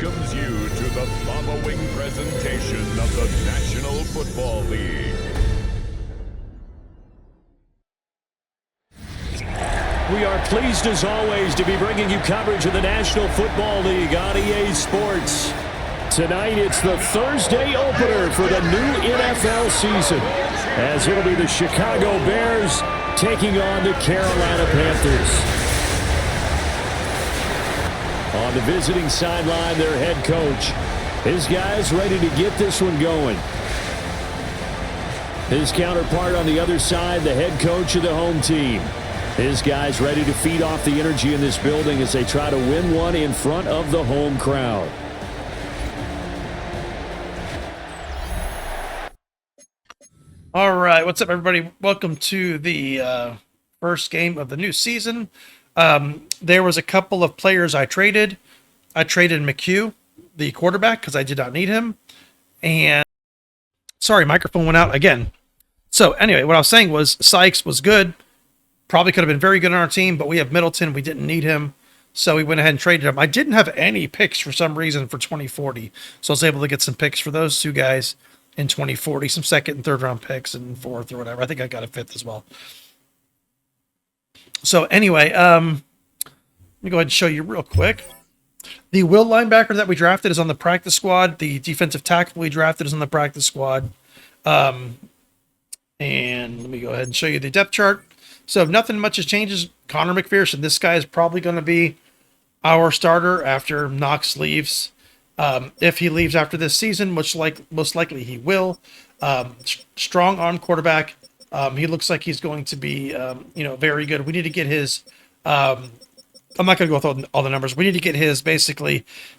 welcomes you to the following presentation of the National Football League. We are pleased as always to be bringing you coverage of the National Football League on EA Sports. Tonight it's the Thursday opener for the new NFL season, as it'll be the Chicago Bears taking on the Carolina Panthers. On the visiting sideline, their head coach. His guys ready to get this one going. His counterpart on the other side, the head coach of the home team. His guys ready to feed off the energy in this building as they try to win one in front of the home crowd. All right, what's up, everybody? Welcome to the first game of the new season. There was a couple of players I traded. I traded McHugh, the quarterback, because I did not need him. And sorry, microphone went out again. So anyway, what I was saying was Sykes was good. Probably could have been very good on our team, but we have Middleton. We didn't need him. So we went ahead and traded him. I didn't have any picks for some reason for 2040. So I was able to get some picks for those two guys in 2040, some second and third round picks and fourth or whatever. I think I got a fifth as well. So anyway, let me go ahead and show you real quick. The will linebacker that we drafted is on the practice squad. The defensive tackle we drafted is on the practice squad. And let me go ahead and show you the depth chart. So if nothing much has changed, Connor McPherson, this guy is probably going to be our starter after Knox leaves. If he leaves after this season, most likely he will. Strong arm quarterback. He looks like he's going to be, very good. We need to get his. I'm not going to go with all the numbers. We need to get his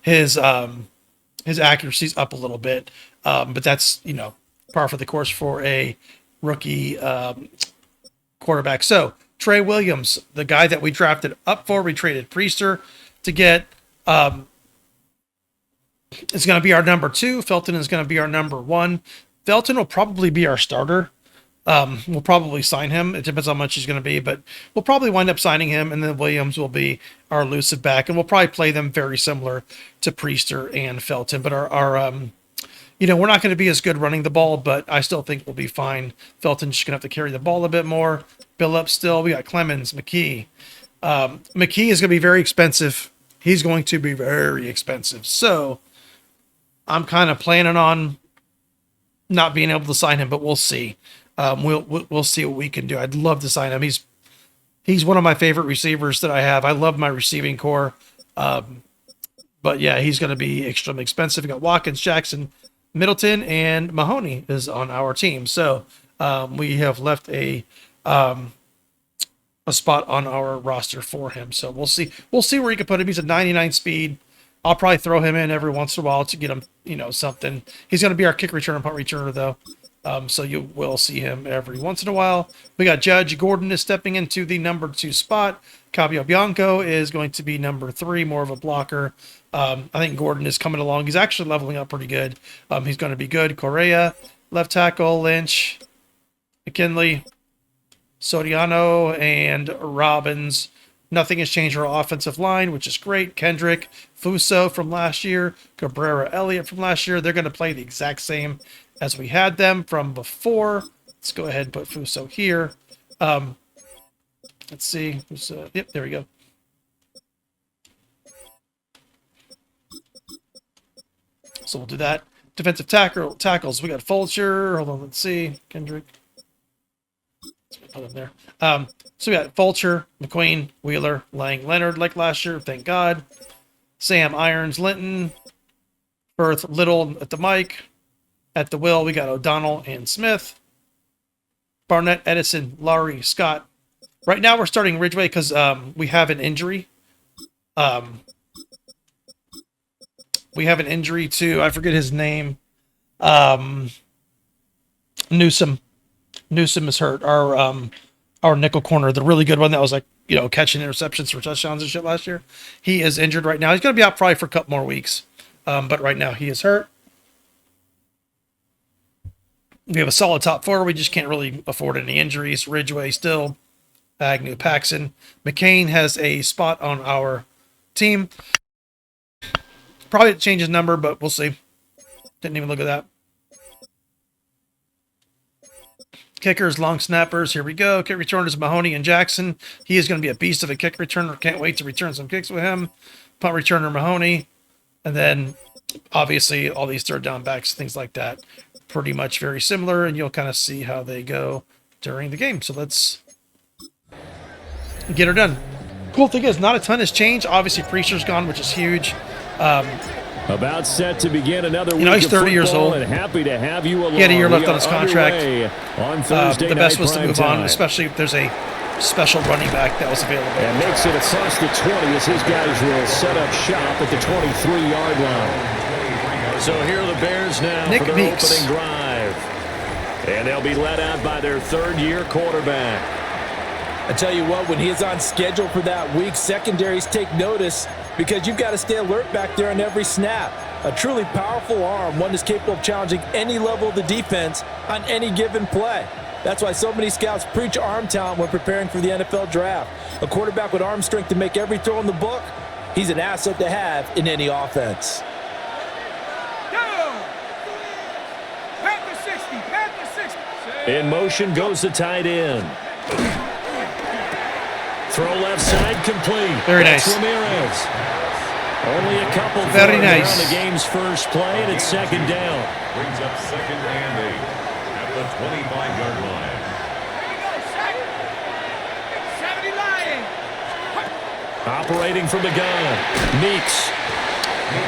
his accuracies up a little bit. But that's par for the course for a rookie quarterback. So Trey Williams, the guy that we drafted up for, we traded Priester to get. It's going to be our number 2. Felton is going to be our number 1. Felton will probably be our starter. We'll probably sign him. It depends how much he's going to be, but we'll probably wind up signing him, and then Williams will be our elusive back, and we'll probably play them very similar to Priester and Felton. But our we're not going to be as good running the ball, but I still think we'll be fine. Felton's just going to have to carry the ball a bit more. Billups still. We got Clemens, McKee. McKee is going to be very expensive. He's going to be very expensive. So I'm kind of planning on not being able to sign him, but we'll see. We'll see what we can do. I'd love to sign him. He's one of my favorite receivers that I have. I love my receiving core. But yeah, he's going to be extremely expensive. We got Watkins, Jackson, Middleton, and Mahoney is on our team. So we have left a spot on our roster for him. So we'll see. We'll see where he can put him. He's a 99 speed. I'll probably throw him in every once in a while to get him, something. He's going to be our kick returner, punt returner, though. So you will see him every once in a while. We got Judge Gordon is stepping into the number 2 spot. Cabio Bianco is going to be number 3, more of a blocker. I think Gordon is coming along. He's actually leveling up pretty good. He's going to be good. Correa, left tackle, Lynch, McKinley, Soriano, and Robbins. Nothing has changed our offensive line, which is great. Kendrick, Fuso from last year, Cabrera, Elliott from last year. They're going to play the exact same as we had them from before. Let's go ahead and put Fuso here. Let's see. Yep, there we go. So we'll do that. Defensive tackles. We got Fulcher. Hold on, let's see. Kendrick. Let's put him there. So we got Fulcher, McQueen, Wheeler, Lang, Leonard like last year. Thank God. Sam, Irons, Linton, Firth, Little at the mic. At the will, we got O'Donnell and Smith. Barnett, Edison, Laurie, Scott. Right now we're starting Ridgeway because we have an injury. We have an injury to, I forget his name. Newsom. Newsom is hurt. Our nickel corner, the really good one that was catching interceptions for touchdowns and shit last year. He is injured right now. He's going to be out probably for a couple more weeks. But right now he is hurt. We have a solid top 4. We just can't really afford any injuries. Ridgeway still. Agnew, Paxson. McCain has a spot on our team. Probably change his number, but we'll see. Didn't even look at that. Kickers, long snappers. Here we go. Kick returners, Mahoney and Jackson. He is going to be a beast of a kick returner. Can't wait to return some kicks with him. Punt returner, Mahoney. And then, obviously, all these third down backs, things like that. Pretty much very similar, and you'll kind of see how they go during the game. So let's get her done. Cool thing is, not a ton has changed. Obviously, Priester's gone, which is huge. About set to begin another week he's 30 years old. And happy to have you along. He had a year left on his contract. On Thursday the best night was to move time. on, especially if there's a special running back that was available. And makes it across the 20 as his guys will set up shop at the 23-yard line. So here are the Bears now Nick for their Meeks. opening drive. And they'll be led out by their third-year quarterback. I tell you what, when he is on schedule for that week, secondaries take notice because you've got to stay alert back there on every snap. A truly powerful arm, one that's capable of challenging any level of the defense on any given play. That's why so many scouts preach arm talent when preparing for the NFL draft. A quarterback with arm strength to make every throw in the book, he's an asset to have in any offense. In motion goes the tight end. Throw left side complete. Very That's nice. Ramirez. Only a couple Very throws nice. on the game's first play, and it's second down. Brings up second and 8 at the 25-yard line. Operating from the gun. Meeks.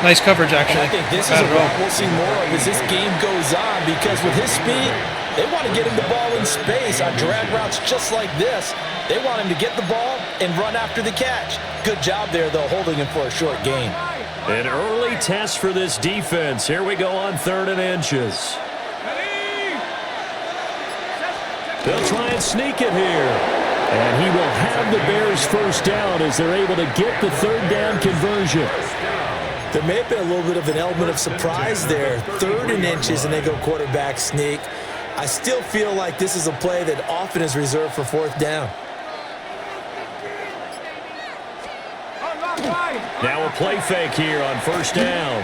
Nice coverage, And actually. I think this is Not at all. what we'll see more of as this game goes on because with his speed, they want to get him the ball in space on drag routes just like this. They want him to get the ball and run after the catch. Good job there, though, holding him for a short gain. An early test for this defense. Here we go on 3rd and inches. They'll try and sneak it here. And he will have the Bears first down as they're able to get the third down conversion. There may have been a little bit of an element of surprise there. 3rd and inches, and they go quarterback sneak. I still feel like this is a play that often is reserved for 4th down. Now a play fake here on first down.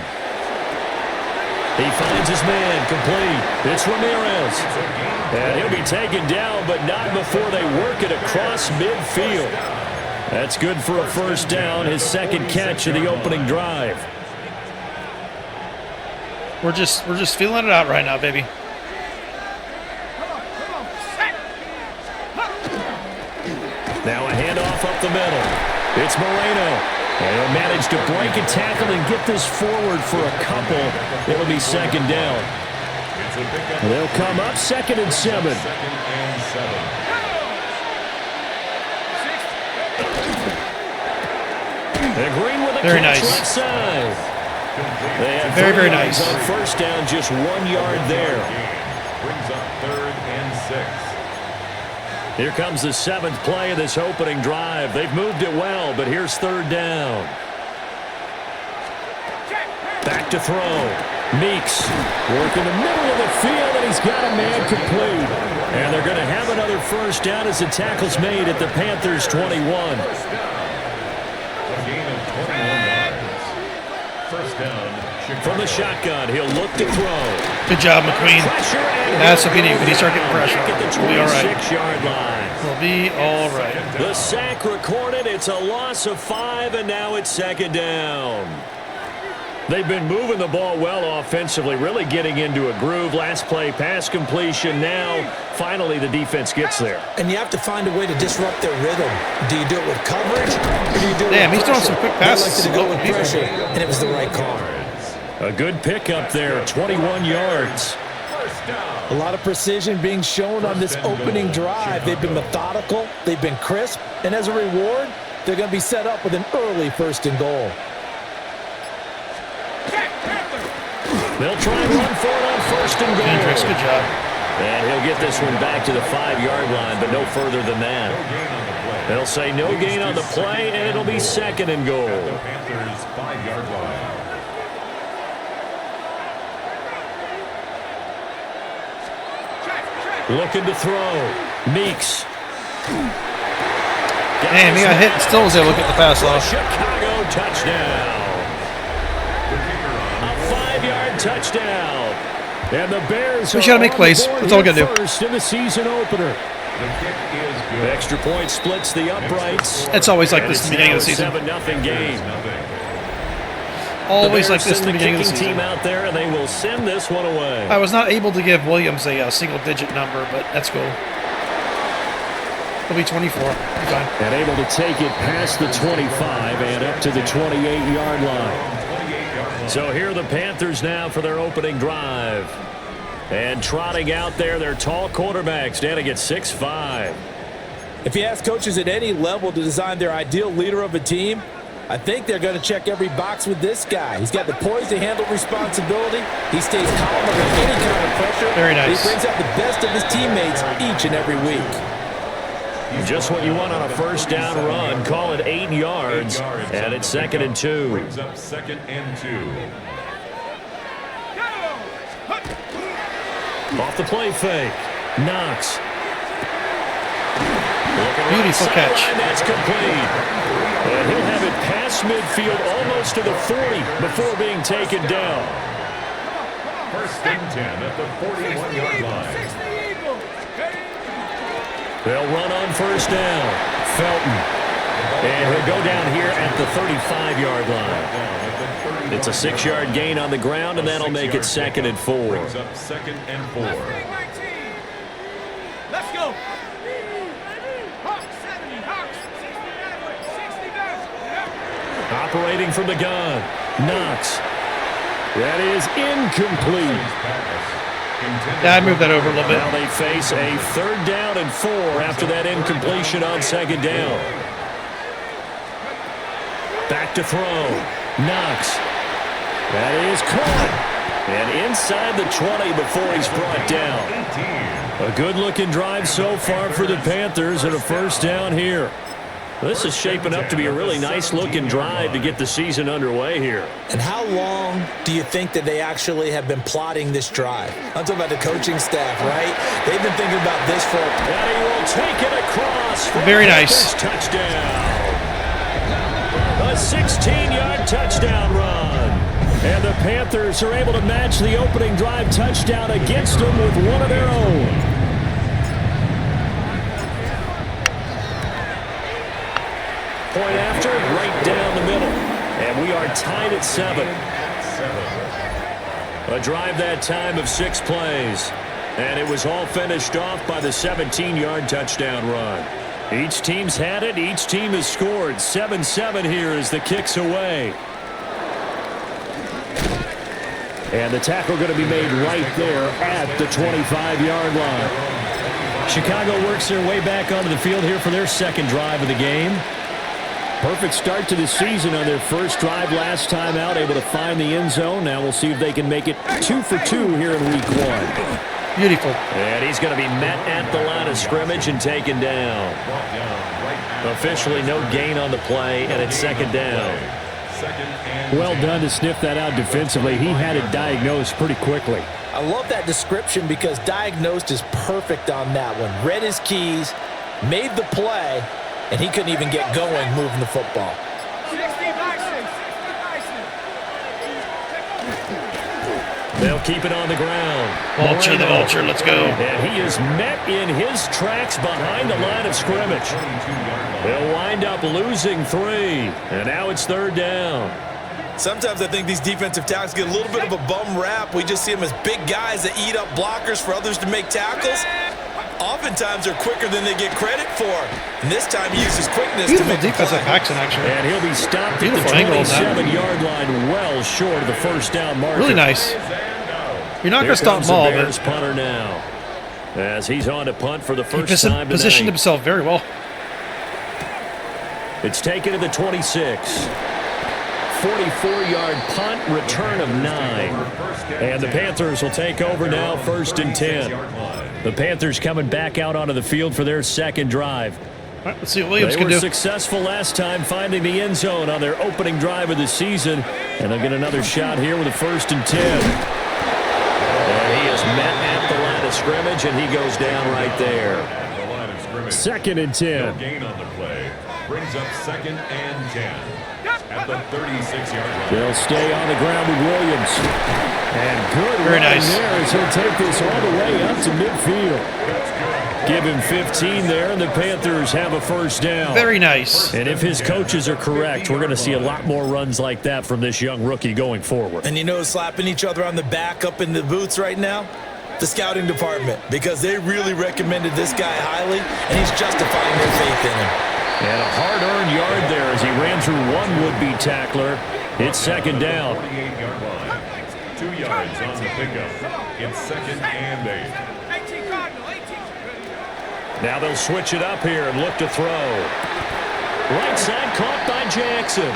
He finds his man complete. It's Ramirez. And he'll be taken down, but not before they work it across midfield. That's good for a first down, his second catch of the opening drive. We're just feeling it out right now, baby. Now a handoff up the middle. It's Moreno. And he'll manage to break a tackle and get this forward for a couple. It'll be second down. They'll come up 2nd and 7. And Green with a Very catch nice. left side. They have Very, very 3 yards nice. on first down, just 1 yard there. Brings up 3rd and 6. Here comes the 7th play of this opening drive. They've moved it well, but here's 3rd down. Back to throw. Meeks work in the middle of the field, and he's got a man complete. And they're going to have another first down as the tackle's made at the Panthers' 21. A gain of 21 yards. First down, Chicago. From the shotgun, he'll look to throw. Good job, McQueen. Pressure, and That's what we need. When you start getting pressure, back at the we'll be all right. 26-yard line. We'll be all right. The sack recorded. It's a loss of 5, and now it's second down. They've been moving the ball well offensively, really getting into a groove. Last play, pass completion. Now, finally, the defense gets there. And you have to find a way to disrupt their rhythm. Do you do it with coverage, or do you do it Damn, with he's throwing pressure? some quick They passes. elected to go with People. pressure, and it was the right call. A good pickup there, 21 yards. A lot of precision being shown on this opening drive. They've been methodical, they've been crisp, and as a reward, they're going to be set up with an early 1st and goal. They'll try and run for it on 1st and goal. Hendricks, good job. And he'll get this one back to the 5-yard line, but no further than that. They'll say no gain on the play, and it'll be 2nd and goal. The Panthers' 5-yard line. Looking to throw. Meeks. Damn, he got hit and still was able to get the pass off. Chicago touchdown. touchdown. And the Bears We just gotta make plays. That's all we gotta do. First in the season opener. The extra point splits the uprights. It's always like this at the beginning of the season. 7-0 game. Always like this at the beginning of the season. Team out there, and they will send this one away. I was not able to give Williams a single-digit number, but that's cool. He'll be 24. Be fine. And able to take it past the 25 and up to the 28-yard line. So here are the Panthers now for their opening drive. And trotting out there, their tall quarterback standing at 6'5". If you ask coaches at any level to design their ideal leader of a team, I think they're going to check every box with this guy. He's got the poise to handle responsibility. He stays calm under any kind of pressure. Very nice. He brings out the best of his teammates each and every week. Just what you want on a first down run. Call it 8 yards, and it's 2nd and 2. Brings up 2nd and 2. Off the play fake. Knox. Beautiful catch. That's complete. And he'll have it past midfield almost to the 40 before being taken down. 1st and 10 at the 41-yard line. They'll run on first down. Felton. And he'll go down here at the 35-yard line. It's a 6-yard gain on the ground, and that'll make it 2nd and 4. Brings up 2nd and 4. Let's go. Operating from the gun. Knox. That is incomplete. Yeah, I moved that over a little bit. Now they face a 3rd down and 4 after that incompletion on 2nd down. Back to throw. Knox. That is caught. And inside the 20 before he's brought down. A good-looking drive so far for the Panthers and a first down here. This is shaping up to be a really nice-looking drive to get the season underway here. And how long do you think that they actually have been plotting this drive? I'm talking about the coaching staff, right? They've been thinking about this for... And he will take it across. Very nice. Touchdown. A 16-yard touchdown run. And the Panthers are able to match the opening drive touchdown against them with one of their own. Point after, right down the middle. And we are tied at 7. A drive that time of 6 plays. And it was all finished off by the 17-yard touchdown run. Each team's had it. Each team has scored. 7-7 here as the kick's away. And the tackle going to be made right there at the 25-yard line. Chicago works their way back onto the field here for their 2nd drive of the game. Perfect start to the season on their first drive last time out, able to find the end zone. Now we'll see if they can make it 2 for 2 here in week 1. Beautiful. And he's going to be met at the line of scrimmage and taken down. Officially no gain on the play, and it's 2nd down. Well done to sniff that out defensively. He had it diagnosed pretty quickly. I love that description because diagnosed is perfect on that one. Read his keys, made the play, and he couldn't even get going moving the football. They'll keep it on the ground. Vulture the vulture. Let's go. And he is met in his tracks behind the line of scrimmage. They'll wind up losing 3. And now it's 3rd down. Sometimes I think these defensive tackles get a little bit of a bum rap. We just see them as big guys that eat up blockers for others to make tackles. Oftentimes they're quicker than they get credit for. And this time he uses quickness Beautiful to make defensive the play. action, actually. And he'll be stopped at Beautiful the angle on that. 27-yard line, well short of the first down marker. Really nice. You're not going to stop Here comes Maul, the Bears but punter now. As he's on to punt for the he first time positioned tonight. himself very well. It's taken to the 26. 44-yard punt, return of 9. And the Panthers will take over now, 1st and 10. The Panthers coming back out onto the field for their 2nd drive. All right, let's see what Williams They can were do. successful last time finding the end zone on their opening drive of the season. And they'll get another shot here with a 1st and 10. And he is met at the line of scrimmage, and he goes down right there. 2nd and 10. Gain on the play. brings up 2nd and 10 at the 36-yard line. They'll stay on the ground with Williams. And good Very run nice. there as he'll take this all the way up to midfield. Give him 15 there, and the Panthers have a first down. Very nice. And if his coaches are correct, we're going to see a lot more runs like that from this young rookie going forward. And you know, slapping each other on the back up in the booths right now? The scouting department, because they really recommended this guy highly, and he's justifying their faith in him. And a hard-earned yard there as he ran through one would-be tackler. It's 2nd down. 48-yard line. 2 yards on the pickup. It's 2nd and 8. Now they'll switch it up here and look to throw. Right side caught by Jackson.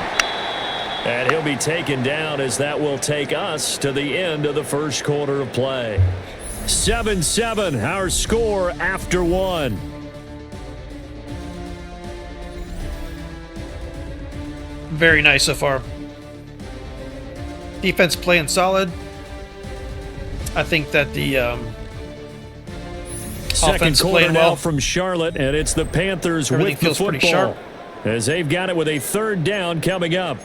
And he'll be taken down as that will take us to the end of the first quarter of play. 7-7, our score after one. Very nice so far. Defense playing solid. I think that the Second offense quarter playing now well. from Charlotte, and it's the Panthers Everything with the feels pretty football. sharp. As they've got it with a 3rd down coming up.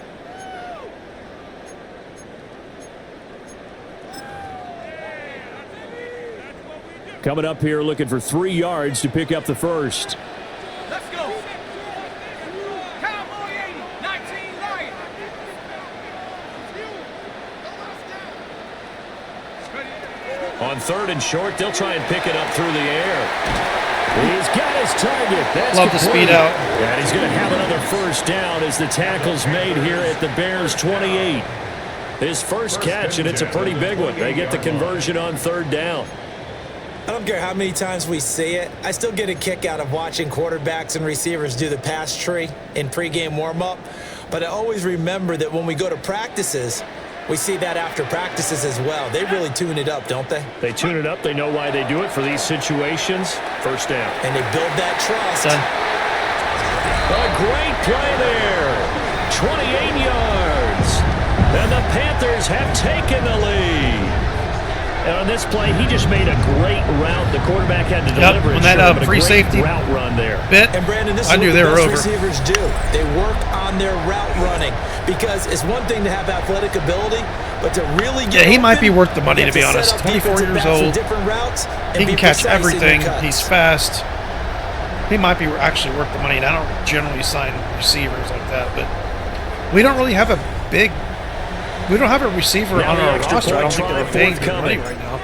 Coming up here looking for 3 yards to pick up the first. Let's go. Cowboy 80, 19 Lion. On 3rd and short, they'll try and pick it up through the air. He's got his target. That's Love the complete. speed out. And he's going to have another first down as the tackle's made here at the Bears 28. His first catch, and it's a pretty big one. They get the conversion on 3rd down. I don't care how many times we say it, I still get a kick out of watching quarterbacks and receivers do the pass tree in pregame warm-up. But I always remember that when we go to practices, we see that after practices as well. They really tune it up, don't they? They tune it up. They know why they do it for these situations. First down. And they build that trust. Done. A great play there. 28 yards. And the Panthers have taken the lead. And on this play, he just made a great route. The quarterback had to deliver it. When that sure, but a free great safety route run there. bit, And Brandon, this I is knew what they the were best over. receivers do. They work on their route running, because it's one thing to have athletic ability, but to really get Yeah, he might be open, worth the money, you to be have set honest. up 24 defensive years backs with old. different routes and He be can catch precise in everything. their cuts. He's fast. He might be actually worth the money. And I don't generally sign receivers like that, but we don't really have a big. We don't have a receiver Now on the our extra roster. I don't point think they're try paying good money forthcoming. right now.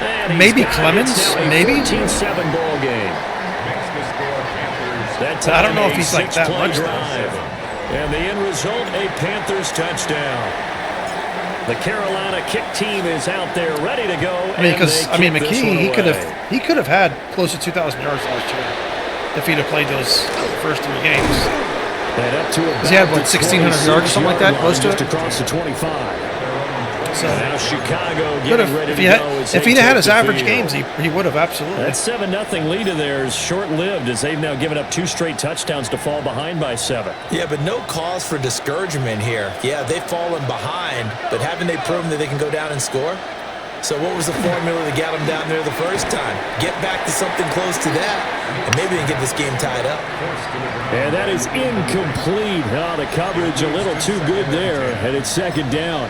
And he's Maybe got it. Clemens, It's now a maybe? 14-7 ball game. Makes the score Panthers. That I don't know time, if a he's like that 6-play much, though. drive. And the end result, a Panthers touchdown. The Carolina kick team is out there ready to go. Because and they kick this one McKee, away. he could have had close to 2,000 yards last year if he'd have played those first 3 games. And up to about he had, what, the 1,600 yards or something like that, 26-yard close to line, it? just across the 25. So Now Chicago could getting have, ready if to he go. had, as if they he'd had take his the average field. games, he would have absolutely. That 7-0 lead of theirs short-lived as they've now given up 2 straight touchdowns to fall behind by 7. Yeah, but no cause for discouragement here. Yeah, they've fallen behind, but haven't they proven that they can go down and score? So what was the formula that got them down there the first time? Get back to something close to that, and maybe they can get this game tied up. And that is incomplete. Oh, the coverage a little too good there, and it's 2nd down.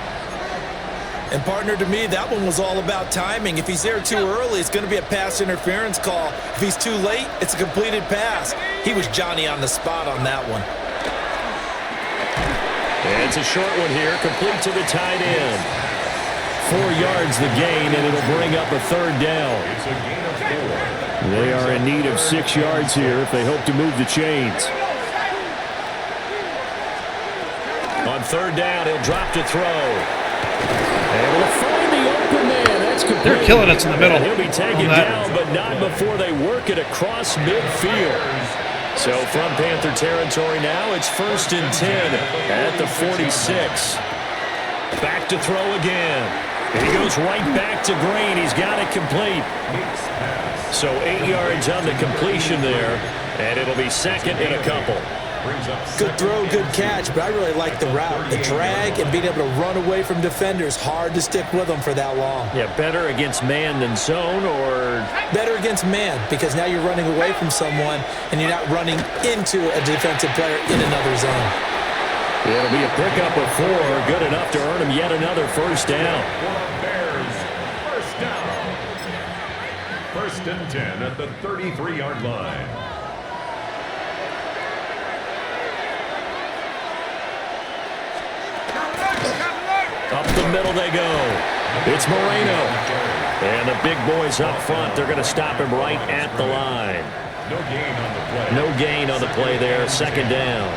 And partner, to me, that one was all about timing. If he's there too early, it's going to be a pass interference call. If he's too late, it's a completed pass. He was Johnny on the spot on that one. And it's a short one here, complete to the tight end. 4 yards the gain, and it'll bring up a 3rd down. It's a gain of 4. They are in need of 6 yards here if they hope to move the chains. On 3rd down, he'll drop to throw. Able to find the open man. That's complete. They're killing us in the middle. And he'll be taken on that. down, but not before they work it across midfield. So from Panther territory now, it's 1st and 10 at the 46. Back to throw again. And he goes right back to Green. He's got it complete. So 8 yards on the completion there, and it'll be 2nd and a couple. Good throw, good catch, but I really like the route. The drag and being able to run away from defenders, hard to stick with them for that long. Yeah, better against man than zone, or better against man, because now you're running away from someone and you're not running into a defensive player in another zone. It'll be a pickup of 4, good enough to earn him yet another first down. Bears, first down. First and 10 at the 33-yard line. Up the middle they go. It's Moreno. And the big boys up front, they're going to stop him right at the line. No gain on the play. No gain on the play there, second down.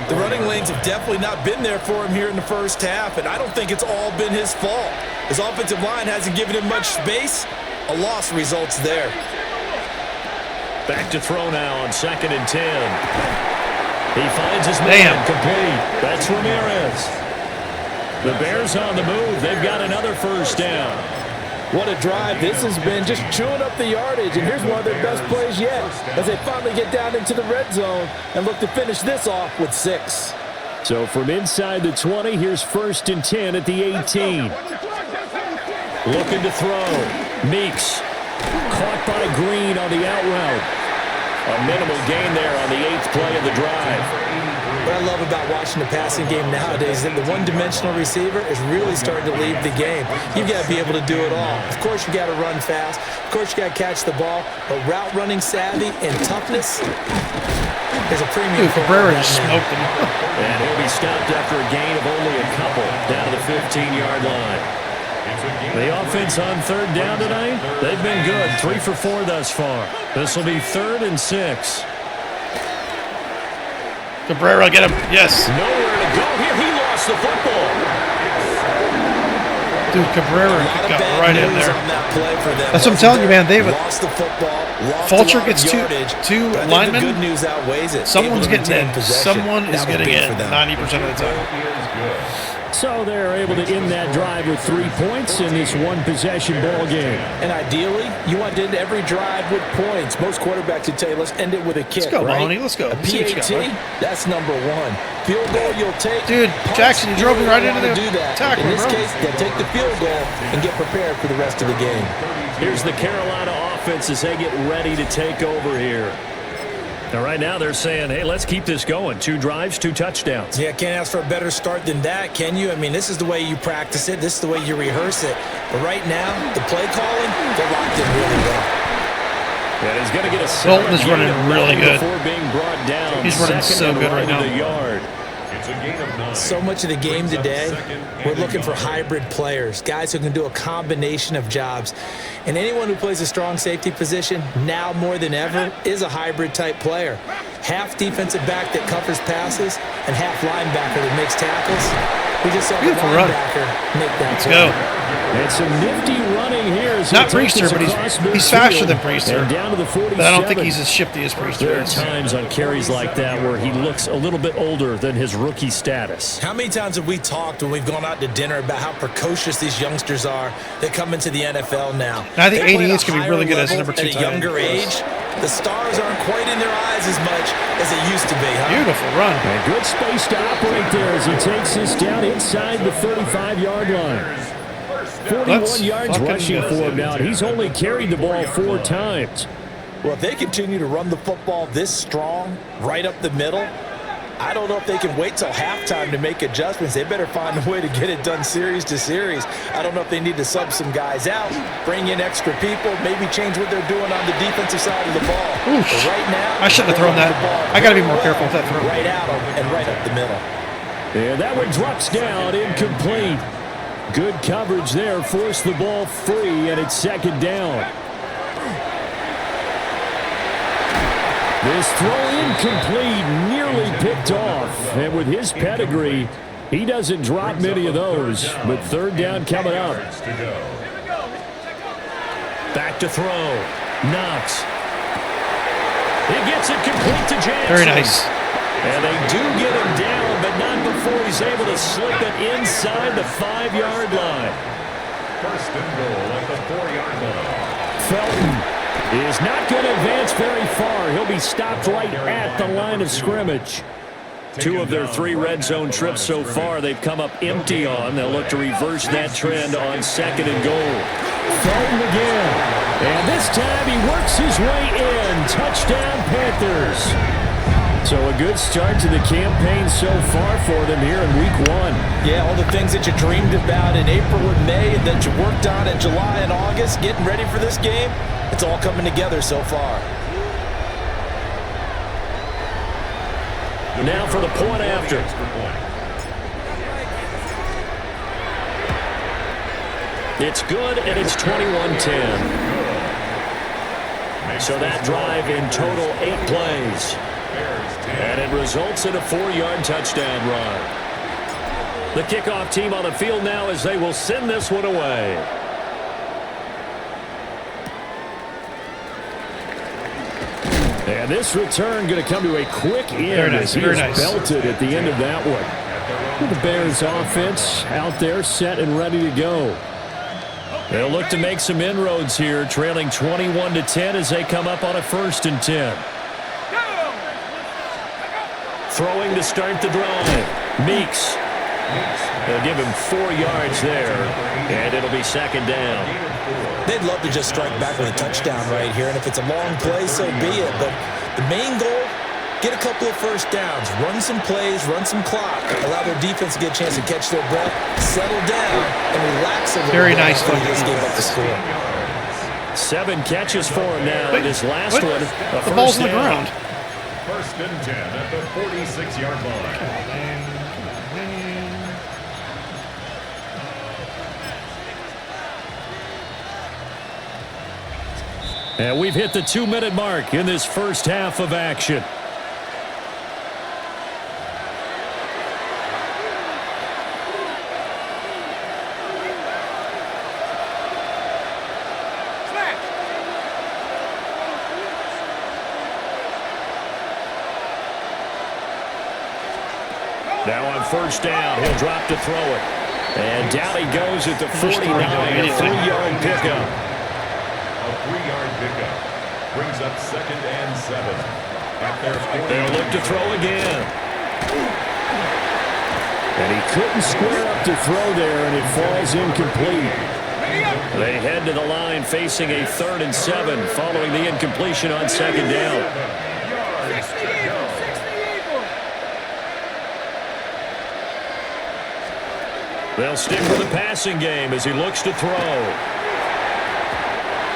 The running lanes have definitely not been there for him here in the first half, and I don't think it's all been his fault. His offensive line hasn't given him much space. A loss results there. Back to throw now on second and 10. He finds his man complete. That's Ramirez. The Bears on the move. They've got another first down. What a drive this has been, just chewing up the yardage, and here's one of their best plays yet as they finally get down into the red zone and look to finish this off with 6. So from inside the 20, here's first and 10 at the 18. Looking to throw. Meeks. Caught by Green on the out route. A minimal gain there on the 8th play of the drive. What I love about watching the passing game nowadays is that the one-dimensional receiver is really starting to leave the game. You've got to be able to do it all. Of course, you got to run fast. Of course, you got to catch the ball. But route running savvy and toughness is a premium. Dude, Cabrera just smoked him. And he'll be stopped after a gain of only a couple down to the 15-yard line. The offense on third down tonight, they've been good. 3 for 4 thus far. This will be 3rd and 6. Cabrera, get him. Yes. Nowhere to go here. He lost the football. Dude, Cabrera got right in there. That play for them. That's what I'm telling you, man. They've lost the football. Fulcher gets two linemen. The good news outweighs it. Someone's getting in. Someone is getting in 90% of the time. So they're able to end that drive with 3 points in this one-possession ball game. And ideally, you want to end every drive with points. Most quarterbacks would tell you, let's end it with a kick, Let's go, right? Mahoney. Let's go. A PAT, that's number 1. Field goal you'll take. Dude, Jackson, you drove me right into the tackle. In this bro. case, they'll take the field goal and get prepared for the rest of the game. Here's the Carolina offense as they get ready to take over here. Now, right now, they're saying, hey, let's keep this going. 2 drives, 2 touchdowns. Yeah, can't ask for a better start than that, can you? I mean, this is the way you practice it. This is the way you rehearse it. But right now, the play calling, they're locked in really well. And he's going to get a Bolton is running really good. Before being brought down. He's running so good right now. It's a gain of 9. So much of the game today, we're looking for hybrid players, guys who can do a combination of jobs. And anyone who plays a strong safety position, now more than ever, is a hybrid-type player. Half defensive back that covers passes and half linebacker that makes tackles. We just saw the linebacker make that Let's play. go. And some nifty running here. Not Priester, but he's faster than Priester. Down to the 47. But I don't think he's as shifty as Priester. There are times on carries like that where he looks a little bit older than his rookie status. How many times have we talked when we've gone out to dinner about how precocious these youngsters are that come into the NFL now? And I think They play at 88 can be really good as a number 2 at a tight end. younger age. The stars aren't quite in their eyes as much as they used to be, huh? Beautiful run. And good space to operate there as he takes this down inside the 35-yard line. 41 yards rushing for him now. He's only carried the ball 4 times. Well, if they continue to run the football this strong, right up the middle, I don't know if they can wait till halftime to make adjustments. They better find a way to get it done series to series. I don't know if they need to sub some guys out, bring in extra people, maybe change what they're doing on the defensive side of the ball. Oof. But right now, I shouldn't have thrown that. I got to be more careful with that throw. Right out and right up the middle. And that one drops down, incomplete. Good coverage there, forced the ball free, and it's second down. This throw incomplete, nearly picked off. And with his pedigree, he doesn't drop many of those. But third down coming up. Back to throw. Knox. He gets it complete to Jackson. Very nice. And they do get him down, but not before he's able to slip it inside the 5-yard line. First and goal at the 4-yard line. Felton is not going to advance very far. He'll be stopped right at the line of scrimmage. 2 of their 3 red zone trips so far they've come up empty on. They'll look to reverse that trend on 2nd and goal. Felton again. And this time he works his way in. Touchdown, Panthers. So a good start to the campaign so far for them here in week 1. Yeah, all the things that you dreamed about in April and May and that you worked on in July and August, getting ready for this game, it's all coming together so far. Now for the point after. It's good, and it's 21-10. So that drive in total 8 plays. And it results in a 4-yard touchdown run. The kickoff team on the field now as they will send this one away. And this return going to come to a quick end as he is belted at the end of that one. The Bears offense out there set and ready to go. They'll look to make some inroads here, trailing 21-10 as they come up on a 1st and 10. Throwing to start the drive. Meeks. They'll give him 4 yards there, and it'll be 2nd down. They'd love to just strike back with a touchdown right here, and if it's a long play, so be it. But the main goal, get a couple of first downs, run some plays, run some clock, allow their defense to get a chance to catch their breath, settle down, and relax a little bit. Very nice before they just gave up the score. 7 catches for him now. This last one, the ball's on the ground. 1st and 10 at the 46-yard line. And we've hit the 2-minute mark in this first half of action. Now on 1st down, he'll drop to throw it. And down he goes at the 49, a 3-yard pickup. A 3-yard pickup brings up 2nd and 7. At their 40. They'll look to throw again. And he couldn't square up to throw there, and it falls incomplete. They head to the line facing a 3rd and 7 following the incompletion on 2nd down. They'll stick with the passing game as he looks to throw.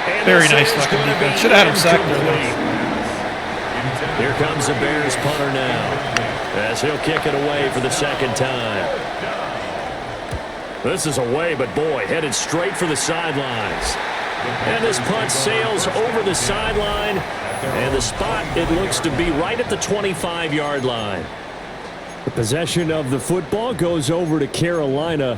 And very nice looking defense. Should have had him sacked there. Here comes the Bears punter now as he'll kick it away for the 2nd time. This is away, but boy, headed straight for the sidelines. And this punt sails over the sideline, and the spot, it looks to be right at the 25-yard line. The possession of the football goes over to Carolina.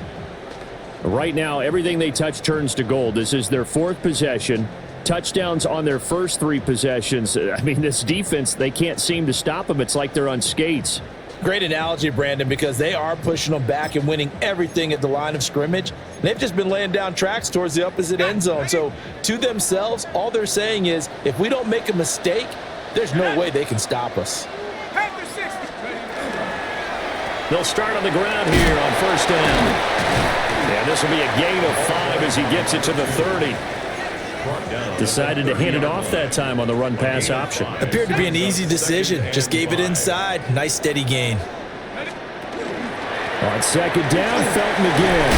Right now, everything they touch turns to gold. This is their 4th possession. Touchdowns on their first 3 possessions. I mean, this defense, they can't seem to stop them. It's like they're on skates. Great analogy, Brandon, because they are pushing them back and winning everything at the line of scrimmage. They've just been laying down tracks towards the opposite end zone. So, to themselves, all they're saying is, if we don't make a mistake, there's no way they can stop us. They'll start on the ground here on 1st down. And this will be a gain of 5 as he gets it to the 30. Decided to hand it off that time on the run-pass option. Appeared to be an easy decision. Just gave it inside. Nice steady gain. On 2nd down, Felton again.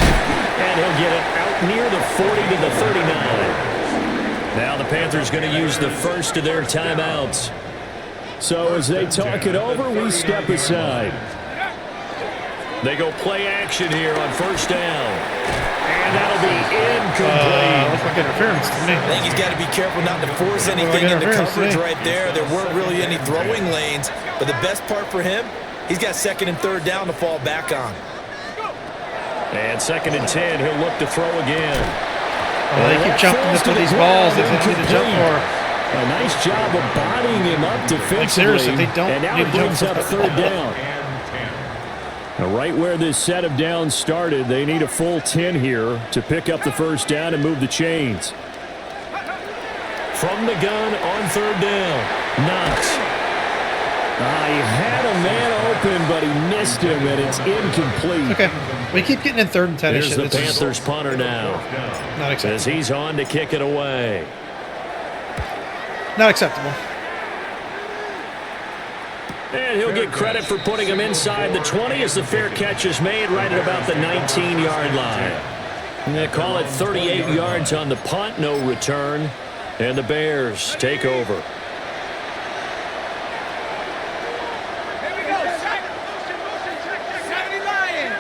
And he'll get it out near the 40 to the 39. Now the Panthers going to use the first of their timeouts. So as they talk it over, we step aside. They go play action here on 1st down. And that'll be incomplete. Looks like interference to me. I think he's got to be careful not to force anything into coverage right there. There weren't really any throwing lanes. But the best part for him, he's got 2nd and 3rd down to fall back on. And 2nd and 10, he'll look to throw again. They keep jumping into these balls that they need to jump for. A nice job of bodying him up defensively. Like seriously, they don't and now need it to brings jump up 3rd down. Now, right where this set of downs started, they need a full 10 here to pick up the 1st down and move the chains. From the gun on 3rd down. Knox. He had a man open, but he missed him, and it's incomplete. Okay. We keep getting in 3rd and 10. Here's the Panthers punter now. Not acceptable. As he's on to kick it away. Not acceptable. And he'll get credit for putting him inside the 20 as the fair catch is made right at about the 19-yard line. And they call it 38 yards on the punt, no return. And the Bears take over. Here we go. Saturday Lion.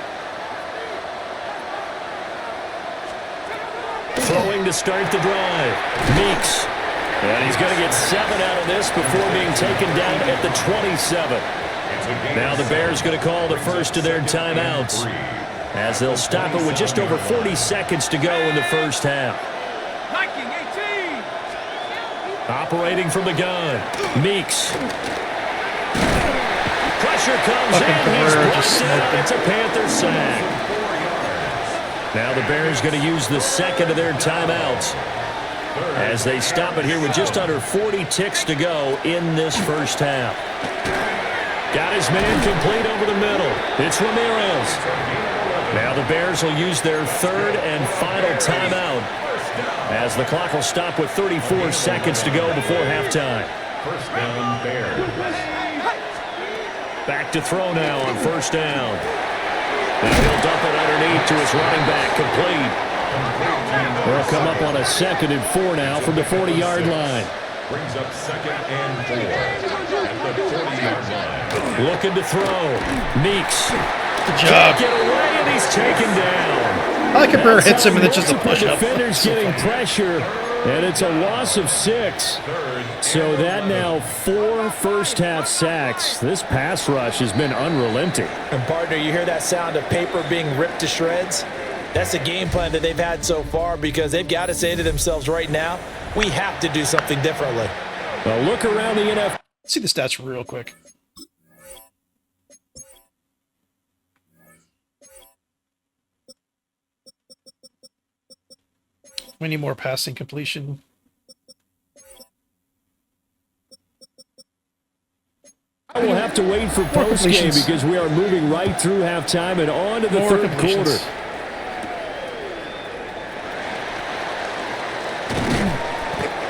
Throwing to start the drive. Meeks. And he's going to get 7 out of this before being taken down at the 27. Now the Bears going to call the first of their timeouts, as they'll stop it with just over 40 seconds to go in the first half. Viking 18. Operating from the gun. Meeks. Pressure comes in. He's blocked out. It's a Panther sack. Now the Bears going to use the second of their timeouts, as they stop it here with just under 40 ticks to go in this first half. Got his man complete over the middle. It's Ramirez. Now the Bears will use their 3rd and final timeout, as the clock will stop with 34 seconds to go before halftime. First down, Bears. Back to throw now on first down. And he'll dump it underneath to his running back, complete. They'll come up on a 2nd and 4 now from the 40-yard line. Brings up 2nd and 4 at the 40-yard line. Looking to throw. Meeks. Good job. Get away, and he's taken down. I like it. Burr hits him, and it's just a push-up. Defender's getting pressure, and it's a loss of 6. So that now 4 first-half sacks. This pass rush has been unrelenting. And partner, you hear that sound of paper being ripped to shreds? That's the game plan that they've had so far, because they've got to say to themselves right now, we have to do something differently. A look around the NFL. Let's see the stats real quick. We need more passing completion. We'll have to wait for post-game because we are moving right through halftime and on to the third quarter.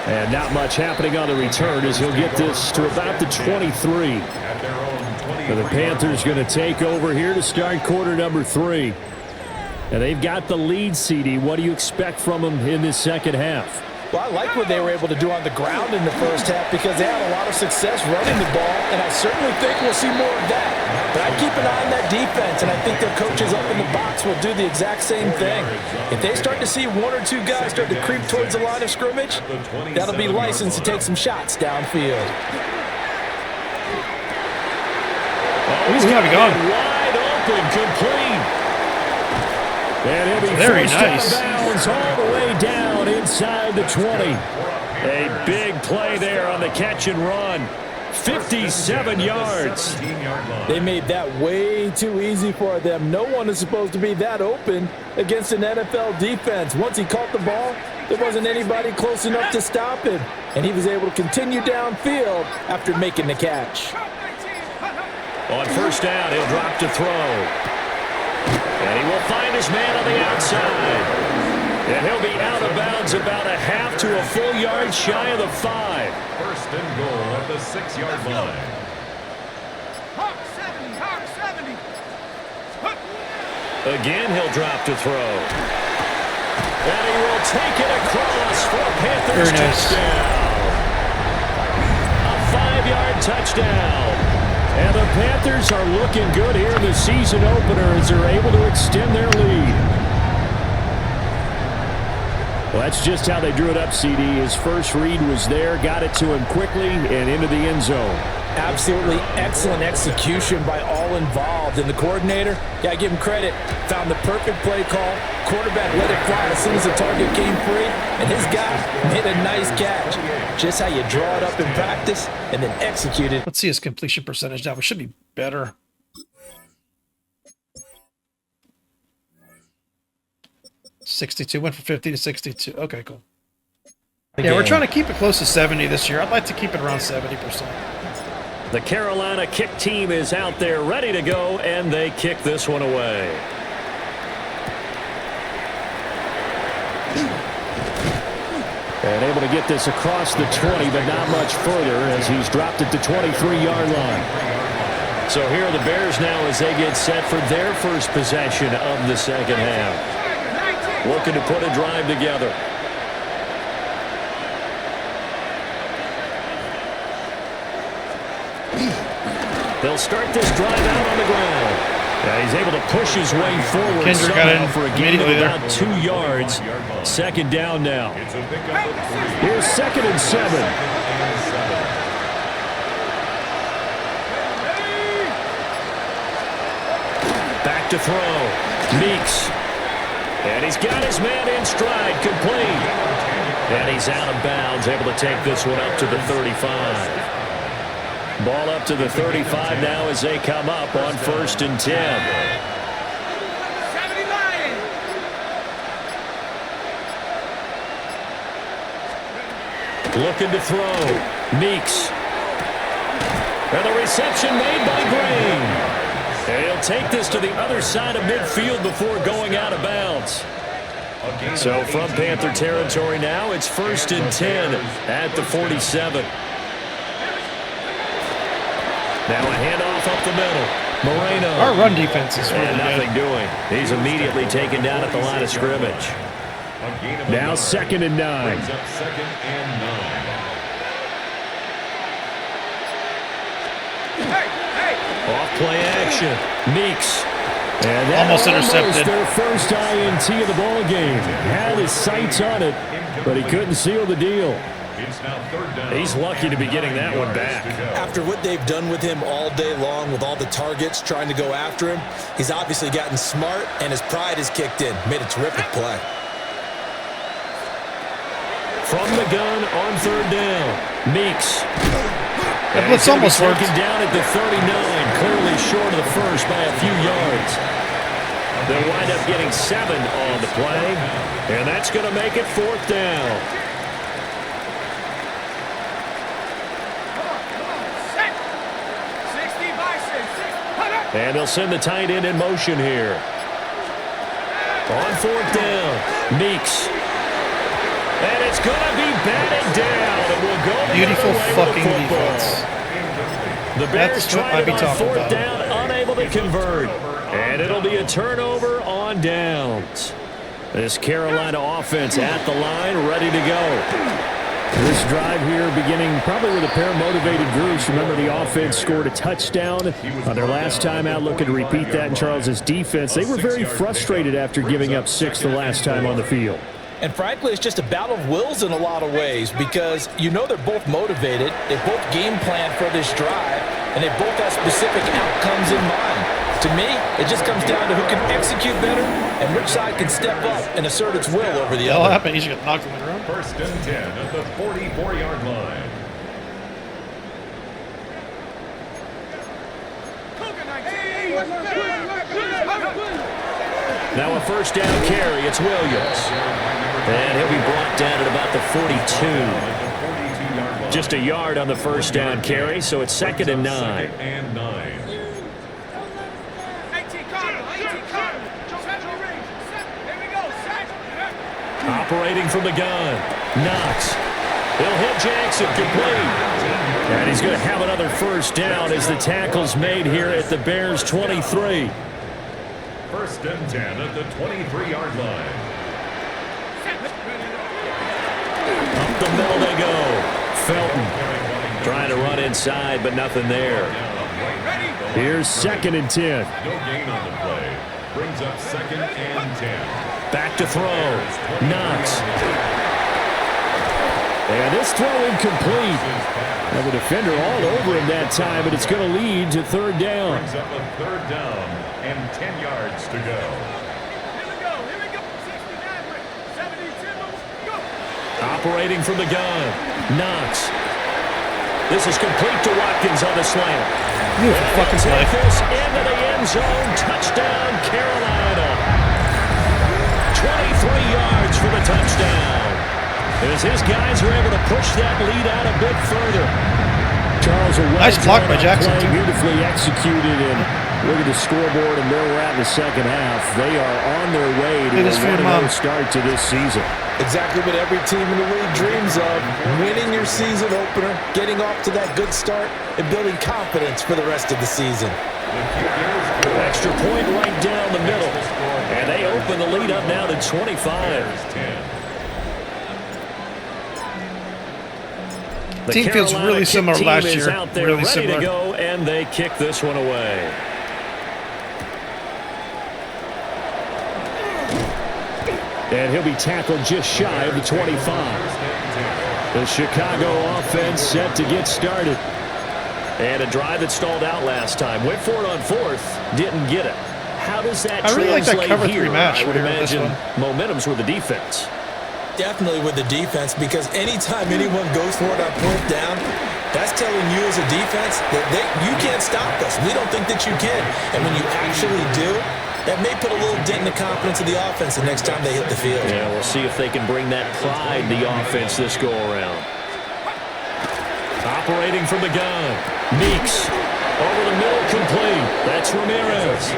And not much happening on the return as he'll get this to about the 23. And the Panthers going to take over here to start quarter number 3. And they've got the lead, CD. What do you expect from them in this second half? Well, I like what they were able to do on the ground in the first half, because they had a lot of success running the ball, and I certainly think we'll see more of that. But I keep an eye on that defense, and I think their coaches up in the box will do the exact same thing. If they start to see 1 or 2 guys start to creep towards the line of scrimmage, that'll be licensed to take some shots downfield. He's got it gone. Wide open, complete. And he'll be very forced nice. out of bounds all the way down inside the 20. A big play there on the catch and run. 57 yards. They made that way too easy for them. No one is supposed to be that open against an NFL defense. Once he caught the ball, there wasn't anybody close enough to stop him, and he was able to continue downfield after making the catch. On first down, he'll drop to throw. And he will find his man on the outside. And he'll be out of bounds about a half to a full yard shy of the 5. First and goal at the 6-yard line. Hawk 70, Hawk 70. Again, he'll drop to throw. And he will take it across for a Panthers touchdown. A 5-yard touchdown. And the Panthers are looking good here in the season opener as they're able to extend their lead. Well, that's just how they drew it up, CD. His first read was there, got it to him quickly, and into the end zone. Absolutely excellent execution by all involved. And the coordinator, got to give him credit, found the perfect play call. Quarterback let it fly as soon as the target came free, and his guy made a nice catch. Just how you draw it up in practice and then execute it. Let's see his completion percentage now. We should be better. 62, went from 50 to 62. Okay, cool. Yeah, we're trying to keep it close to 70 this year. I'd like to keep it around 70%. The Carolina kick team is out there ready to go, and they kick this one away. And able to get this across the 20, but not much further as he's dropped it to 23-yard line. So here are the Bears now as they get set for their first possession of the second half. Looking to put a drive together. They'll start this drive out on the ground. Yeah, he's able to push his way forward Kendrick got in for a gain of immediately about there. 2 yards. Second down now. Here's 2nd and 7. Back to throw. Meeks. And he's got his man in stride, complete. And he's out of bounds, able to take this one up to the 35. Ball up to the 35 now as they come up on 1st and 10. 79. Looking to throw. Meeks. And the reception made by Green. And he'll take this to the other side of midfield before going out of bounds. So from Panther territory now, it's 1st and 10 at the 47. Now a handoff up the middle. Moreno. Our run defense is really And nothing good. doing. He's immediately taken down at the line of scrimmage. Now 2nd and 9. Brings up 2nd and 9. Off play action. Meeks. And that Almost intercepted. Their first INT of the ball game. Had his sights on it, but he couldn't seal the deal. It's now 3rd down. He's lucky to be getting that one back. After what they've done with him all day long with all the targets trying to go after him, he's obviously gotten smart and his pride has kicked in. Made a terrific play. From the gun on 3rd down. Meeks. That blitz almost worked. Taken down at the 39, clearly short of the first by a few yards. They'll wind up getting 7 on the play, and that's going to make it 4th down. And they'll send the tight end in motion here. On 4th down, Meeks. And it's going to be batted down. It will go the Beautiful other way fucking with the football. defense. The Bears That's what trying I'd be it on talking 4th about. down, unable to convert. And it'll be a turnover on downs. This Carolina offense at the line, ready to go. This drive here beginning probably with a pair of motivated groups. Remember, the offense scored a touchdown on their last time out, looking to repeat that in Charles's defense. They were very frustrated after giving up 6 the last time on the field. And frankly, it's just a battle of wills in a lot of ways because you know they're both motivated, they both game plan for this drive, and they both have specific outcomes in mind. To me, it just comes down to who can execute better and which side can step up and assert its will over the That'll other. happen. He's going to knock him in the room. 1st and 10 at the 44-yard line. Now a 1st down carry. It's Williams. And he'll be brought down at about the 42. Just a yard on the 1st down carry, so it's 2nd and 9. 2nd and 9. Operating from the gun. Knox. He'll hit Jackson, complete. And he's going to have another 1st down as the tackle's made here at the Bears' 23. 1st and 10 at the 23-yard line. Up the middle they go. Felton trying to run inside, but nothing there. Here's 2nd and 10. No gain on the play. Brings up 2nd and 10. Back to throw. Knox. And this throw incomplete. And the defender all over him that time, but it's going to lead to 3rd down. Brings up a 3rd down and 10 yards to go. Operating from the gun. Knox. This is complete to Watkins on the slant. Beautiful fucking play. Take this into the end zone. Touchdown, Carolina. 23 yards for the touchdown. as his guys are able to push that lead out a bit further. Charles, a nice block by Jackson, play, too. beautifully executed, and look at the scoreboard and where we're at in the second half. They are on their way to a 1-0 start to this season. Exactly what every team in the league dreams of. Winning your season opener, getting off to that good start, and building confidence for the rest of the season. Extra point right down the middle. And they open the lead up now to 25. The team feels really similar last year. Out there really ready similar. To go, and they kick this one away. And he'll be tackled just shy of the 25. The Chicago offense set to get started. And a drive that stalled out last time. Went for it on fourth. Didn't get it. How does that translate really like that cover here? 3 match. I would imagine momentum's with the defense. Definitely with the defense, because anytime anyone goes for it on fourth down, that's telling you as a defense that you can't stop us. We don't think that you can. And when you actually do, that may put a little dent in the confidence of the offense the next time they hit the field. Yeah, we'll see if they can bring that pride to the offense this go-around. Operating from the gun. Meeks. Over the middle, complete. That's Ramirez.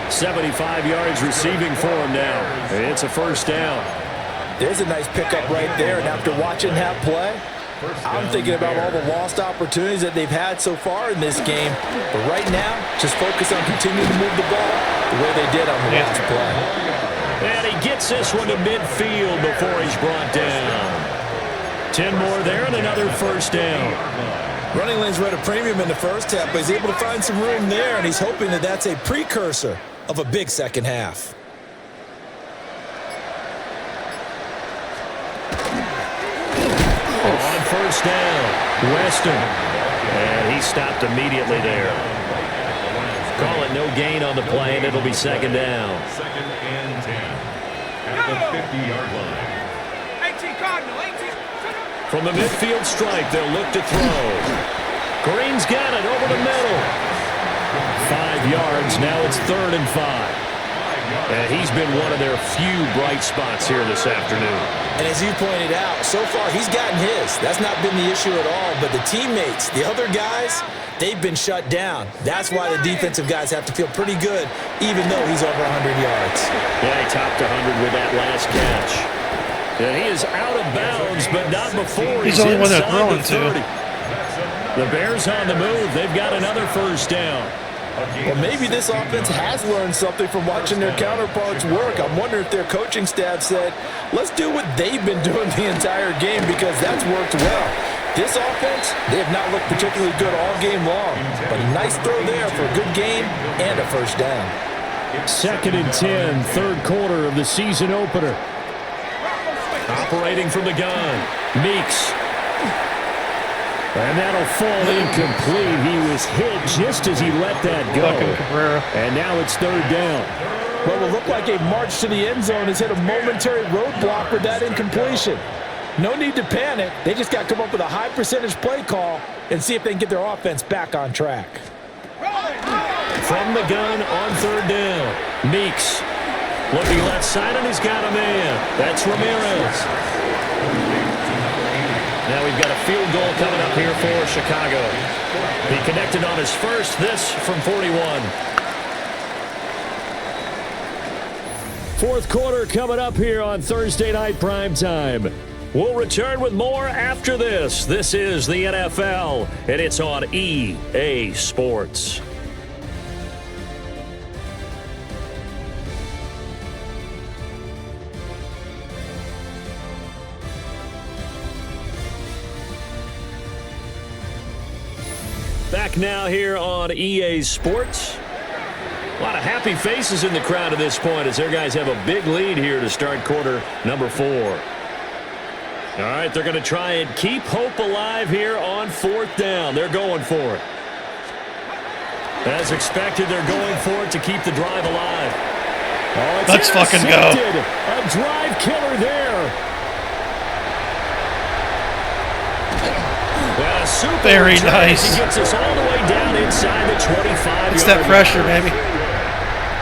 75 yards receiving for him now. It's a first down. There's a nice pickup right there, and after watching that play, I'm thinking about all the lost opportunities that they've had so far in this game. But right now, just focus on continuing to move the ball the way they did on the last play. And he gets this one to midfield before he's brought down. 10 more there and another first down. Running lanes were at a premium in the first half, but he's able to find some room there, and he's hoping that that's a precursor of a big second half. On first down, Weston. And he stopped immediately there. Call it no gain on the play, and it'll be second down. Second and 10 at the 50-yard line. 18 Cardinal, 18. From the midfield stripe, they'll look to throw. Green's got it over the middle. 5 yards, now it's 3rd and 5. And he's been one of their few bright spots here this afternoon. And as you pointed out, so far he's gotten his. That's not been the issue at all. But the teammates, the other guys, they've been shut down. That's why the defensive guys have to feel pretty good, even though he's over 100 yards. Yeah, he topped 100 with that last catch. Yeah, he is out of bounds, but not before he's the only one they're throwing to. The Bears on the move. They've got another first down. Well, maybe this offense has learned something from watching their counterparts work. I'm wondering if their coaching staff said, let's do what they've been doing the entire game, because that's worked well. This offense, they have not looked particularly good all game long, but a nice throw there for a good game and a first down. 2nd and 10, 3rd quarter of the season opener. Operating from the gun, Meeks. And that'll fall incomplete. He was hit just as he let that go. And now it's 3rd down. What will look like a march to the end zone has hit a momentary roadblock with that incompletion. No need to panic. They just got to come up with a high percentage play call and see if they can get their offense back on track. From the gun on 3rd down, Meeks. Looking left side, and he's got a man. That's Ramirez. Now we've got a field goal coming up here for Chicago. He connected on his first, this from 41. 4th quarter coming up here on Thursday Night Primetime. We'll return with more after this. This is the NFL, and it's on EA Sports. Back now here on EA Sports. A lot of happy faces in the crowd at this point as their guys have a big lead here to start quarter number 4. All right, they're going to try and keep hope alive here on 4th down. They're going for it. As expected, they're going for it to keep the drive alive. Oh, let's fucking go. A drive killer there. Very nice. He gets us all the way down inside the 25. It's that pressure, baby.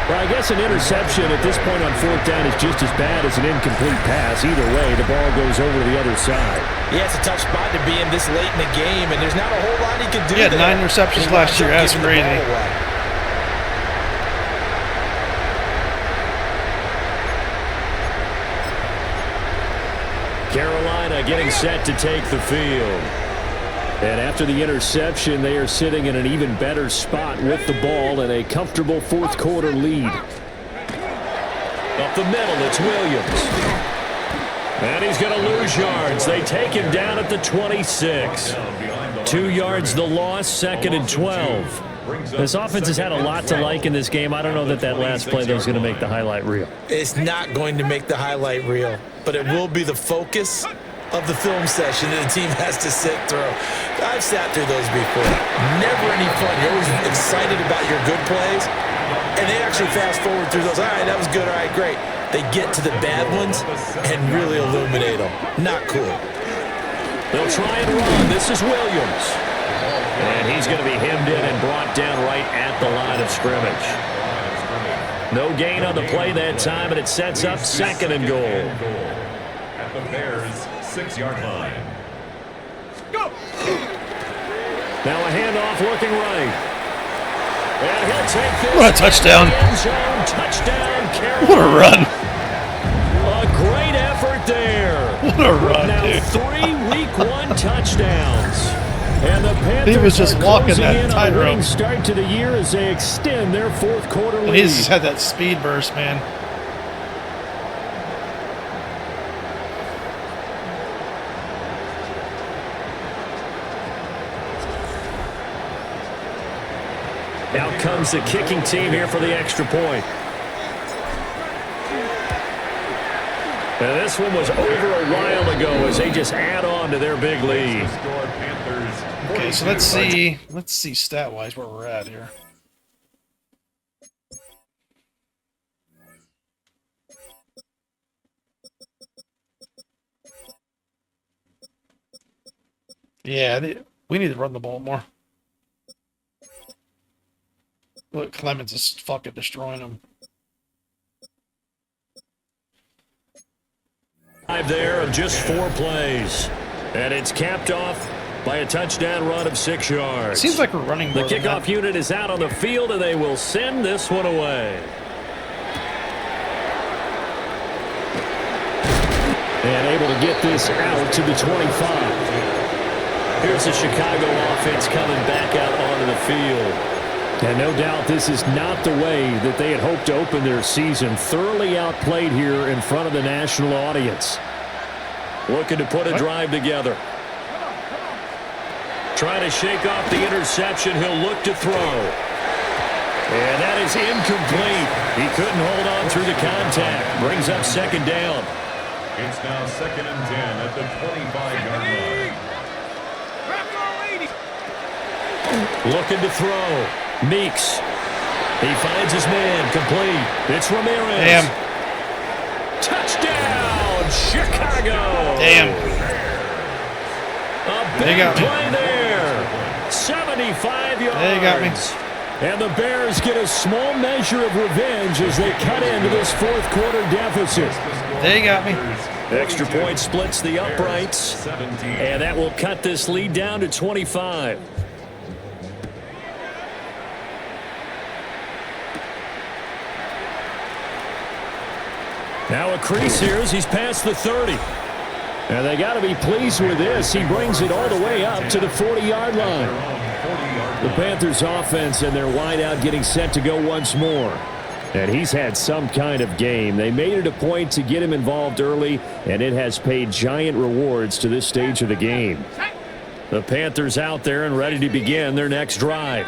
Well, I guess an interception at this point on fourth down is just as bad as an incomplete pass. Either way, the ball goes over to the other side. Yeah, it's a tough spot to be in this late in the game, and there's not a whole lot he can do. He had 9 receptions last year. That's crazy. Carolina getting set to take the field. And after the interception, they are sitting in an even better spot with the ball and a comfortable fourth quarter lead. Up the middle, it's Williams. And he's going to lose yards. They take him down at the 26. 2 yards the loss, 2nd and 12. This offense has had a lot to like in this game. I don't know that last play, though, is going to make the highlight reel. It's not going to make the highlight reel, but it will be the focus of the film session that the team has to sit through. I've sat through those before. Never any fun. You're always excited about your good plays, and they actually fast forward through those. All right, that was good. All right, great. They get to the bad ones and really illuminate them. Not cool. They'll try and run. This is Williams. And he's going to be hemmed in and brought down right at the line of scrimmage. No gain on the play that time, and it sets up 2nd and goal. At the Bears' 6-yard line. Go! Now a handoff looking right. And he'll take this. What a touchdown. End zone touchdown, Carolina. What a run. A great effort there. What a run, now dude. 3 Week 1 touchdowns. And the Panthers He was just walking that tightrope. Start to the year as they extend their fourth quarter lead. And he's just had that speed burst, man. Out comes the kicking team here for the extra point. And this one was over a while ago as they just add on to their big lead. Okay, so let's see stat-wise where we're at here. Yeah, we need to run the ball more. Look, Clemens is fucking destroying them. There of just 4 plays. And it's capped off by a touchdown run of 6 yards. Seems like we're running The more than kickoff that. unit is out on the field, and they will send this one away. And able to get this out to the 25. Here's the Chicago offense coming back out onto the field. And no doubt this is not the way that they had hoped to open their season. Thoroughly outplayed here in front of the national audience. Looking to put a drive together. Trying to shake off the interception. He'll look to throw. And that is incomplete. He couldn't hold on through the contact. Brings up 2nd down. It's now 2nd and 10 at the 25-yard line. Looking to throw. Meeks. He finds his man. Complete. It's Ramirez. Damn. Touchdown, Chicago. Damn. A They big got me. play there. 75 yards. They got me. And the Bears get a small measure of revenge as they cut into this fourth quarter deficit. They got me. Extra point splits the uprights. And that will cut this lead down to 25. Now a crease here as he's past the 30. And they got to be pleased with this. He brings it all the way up to the 40-yard line. The Panthers offense and their wideout getting set to go once more. And he's had some kind of game. They made it a point to get him involved early, and it has paid giant rewards to this stage of the game. The Panthers out there and ready to begin their next drive.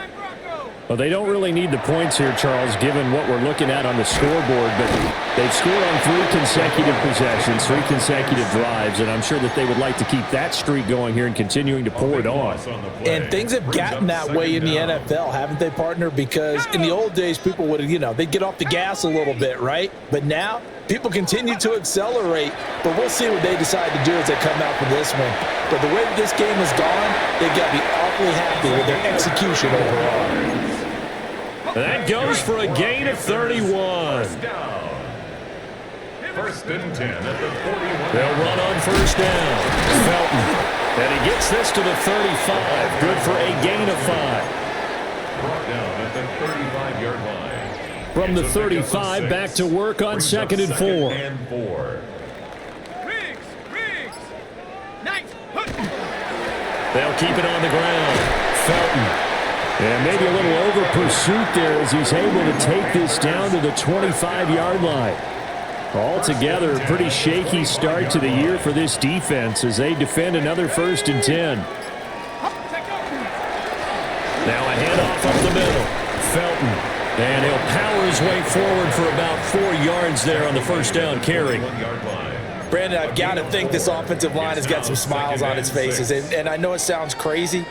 Well, they don't really need the points here, Charles, given what we're looking at on the scoreboard, but they've scored on 3 consecutive possessions, 3 consecutive drives, and I'm sure that they would like to keep that streak going here and continuing to pour it on. And things have gotten that way in the NFL, haven't they, partner? Because in the old days, people would, they'd get off the gas a little bit, right? But now, people continue to accelerate, but we'll see what they decide to do as they come out for this one. But the way that this game has gone, they've got to be awfully happy with their execution overall. That goes for a gain of 31. First down. First and 10 at the 41. They'll run on first down. Felton. And he gets this to the 35. Good for a gain of 5. Brought down at the 35-yard line. From the 35, back to work on second and 4. Riggs. Nice. They'll keep it on the ground. Felton. And maybe a little over pursuit there as he's able to take this down to the 25-yard line. Altogether, a pretty shaky start to the year for this defense as they defend another first and 10. Now a handoff up the middle. Felton. And he'll power his way forward for about 4 yards there on the first down carry. Brandon, I've got to think this offensive line has got some smiles on its faces. And I know it sounds crazy,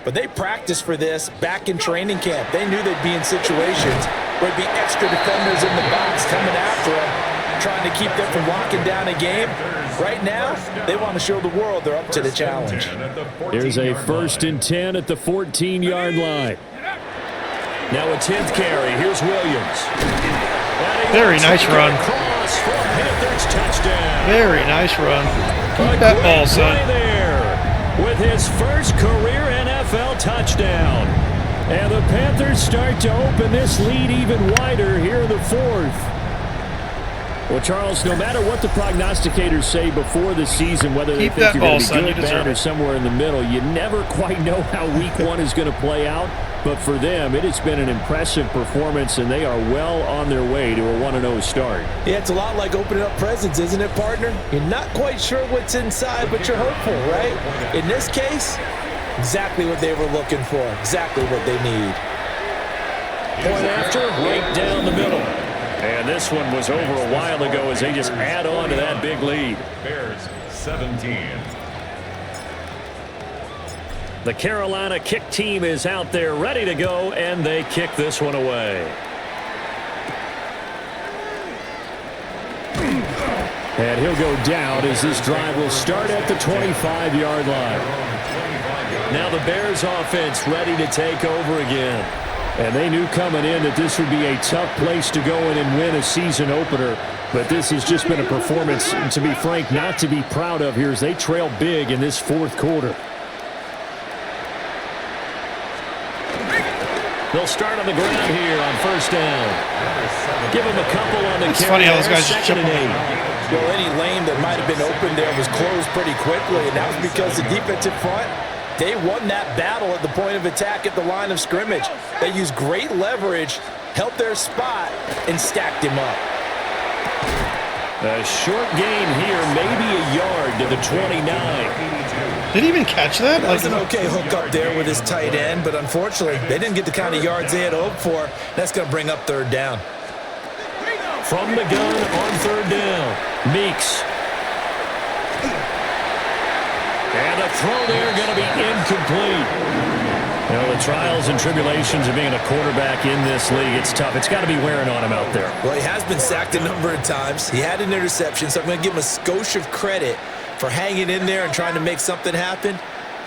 but they practiced for this back in training camp. They knew they'd be in situations where there'd be extra defenders in the box coming after them, trying to keep them from locking down a game. Right now, they want to show the world they're up to the challenge. Here's a first and 10 at the 14-yard line. Now a 10th carry. Here's Williams. Very nice run. Very nice run. Keep that ball, son. There with his first career NFL touchdown. And the Panthers start to open this lead even wider here in the fourth. Well, Charles, no matter what the prognosticators say before the season, whether they think you're going to be good, bad, or somewhere in the middle, you never quite know how week one is going to play out. But for them, it has been an impressive performance, and they are well on their way to a 1-0 start. Yeah, it's a lot like opening up presents, isn't it, partner? You're not quite sure what's inside, but you're hopeful, right? In this case, exactly what they were looking for, exactly what they need. Point after, right down the middle. And this one was over a while ago as they just add on to that big lead. Bears 17. The Carolina kick team is out there ready to go, and they kick this one away. And he'll go down as this drive will start at the 25-yard line. Now the Bears offense ready to take over again. And they knew coming in that this would be a tough place to go in and win a season opener. But this has just been a performance, to be frank, not to be proud of here as they trail big in this fourth quarter. They'll start on the ground here on first down. Give them a couple on the carry. It's funny how those guys just jump on. Well, any lane that might have been open there was closed pretty quickly, and that was because the defensive front, they won that battle at the point of attack at the line of scrimmage. They used great leverage, helped their spot, and stacked him up. A short gain here, maybe a yard to the 29. Did he even catch that? That was an okay hook up there with his tight end, but unfortunately, they didn't get the kind of yards they had hoped for. That's going to bring up third down. From the gun on third down, Meeks. And the throw there going to be incomplete. You know, the trials and tribulations of being a quarterback in this league, it's tough. It's got to be wearing on him out there. Well, he has been sacked a number of times. He had an interception, so I'm going to give him a skosh of credit for hanging in there and trying to make something happen,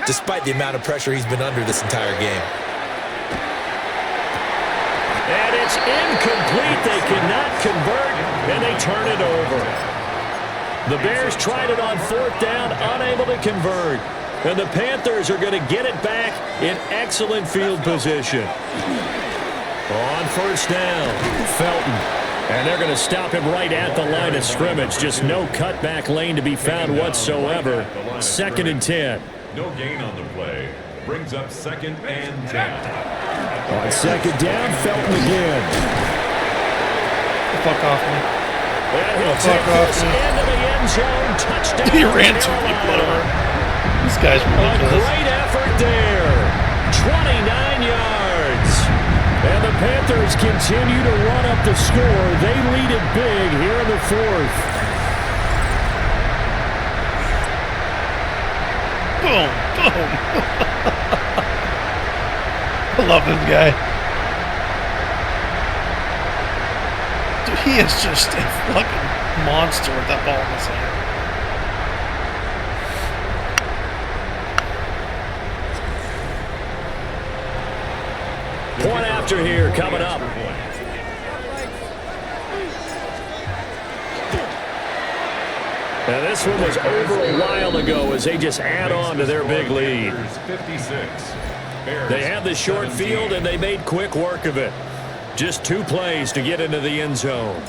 despite the amount of pressure he's been under this entire game. And it's incomplete. They cannot convert, and they turn it over. The Bears tried it on fourth down, unable to convert. And the Panthers are going to get it back in excellent field position. On first down, Felton. And they're going to stop him right at the line of scrimmage. Just no cutback lane to be found whatsoever. Second and 10. No gain on the play. Brings up second and 10. On second down, Felton again. Fuck off me. And he'll take this into the end zone. Touchdown. He ran two people over. This guy's ridiculous. A great effort there. 29 yards. And the Panthers continue to run up the score. They lead it big here in the fourth. Boom, boom. I love this guy. Dude, he is just a fucking monster with that ball in his hand. Point after here coming up. Now this one was over a while ago as they just add on to their big lead. They had the short field and they made quick work of it. Just 2 plays to get into the end zone.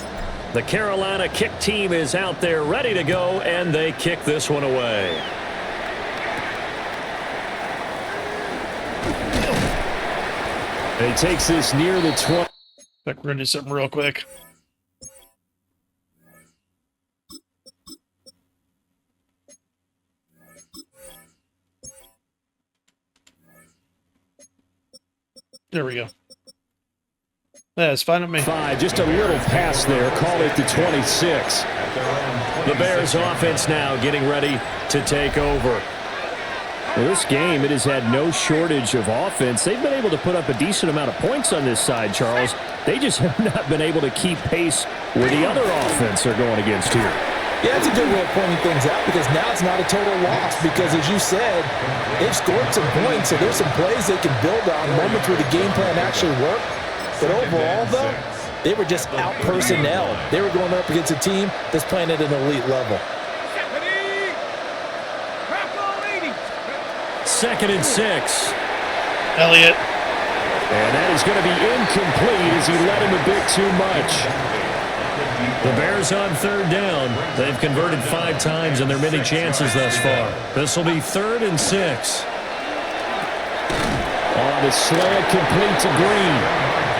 The Carolina kick team is out there ready to go, and they kick this one away. He takes this near the 20. We're going to do something real quick. There we go. That's fine with me. 5, just a little pass there. Call it the 26. The Bears offense now getting ready to take over. Well, this game, it has had no shortage of offense. They've been able to put up a decent amount of points on this side, Charles. They just have not been able to keep pace with the other offense they're going against here. Yeah, it's a good way of pointing things out because now it's not a total loss because, as you said, they've scored some points, so there's some plays they can build on, moments where the game plan actually worked. But overall, though, they were just out-personnel. They were going up against a team that's playing at an elite level. 2nd and 6. Elliott. And that is going to be incomplete as he led him a bit too much. The Bears on 3rd down. They've converted 5 times in their many chances thus far. This will be 3rd and 6. On the slant, complete to Green.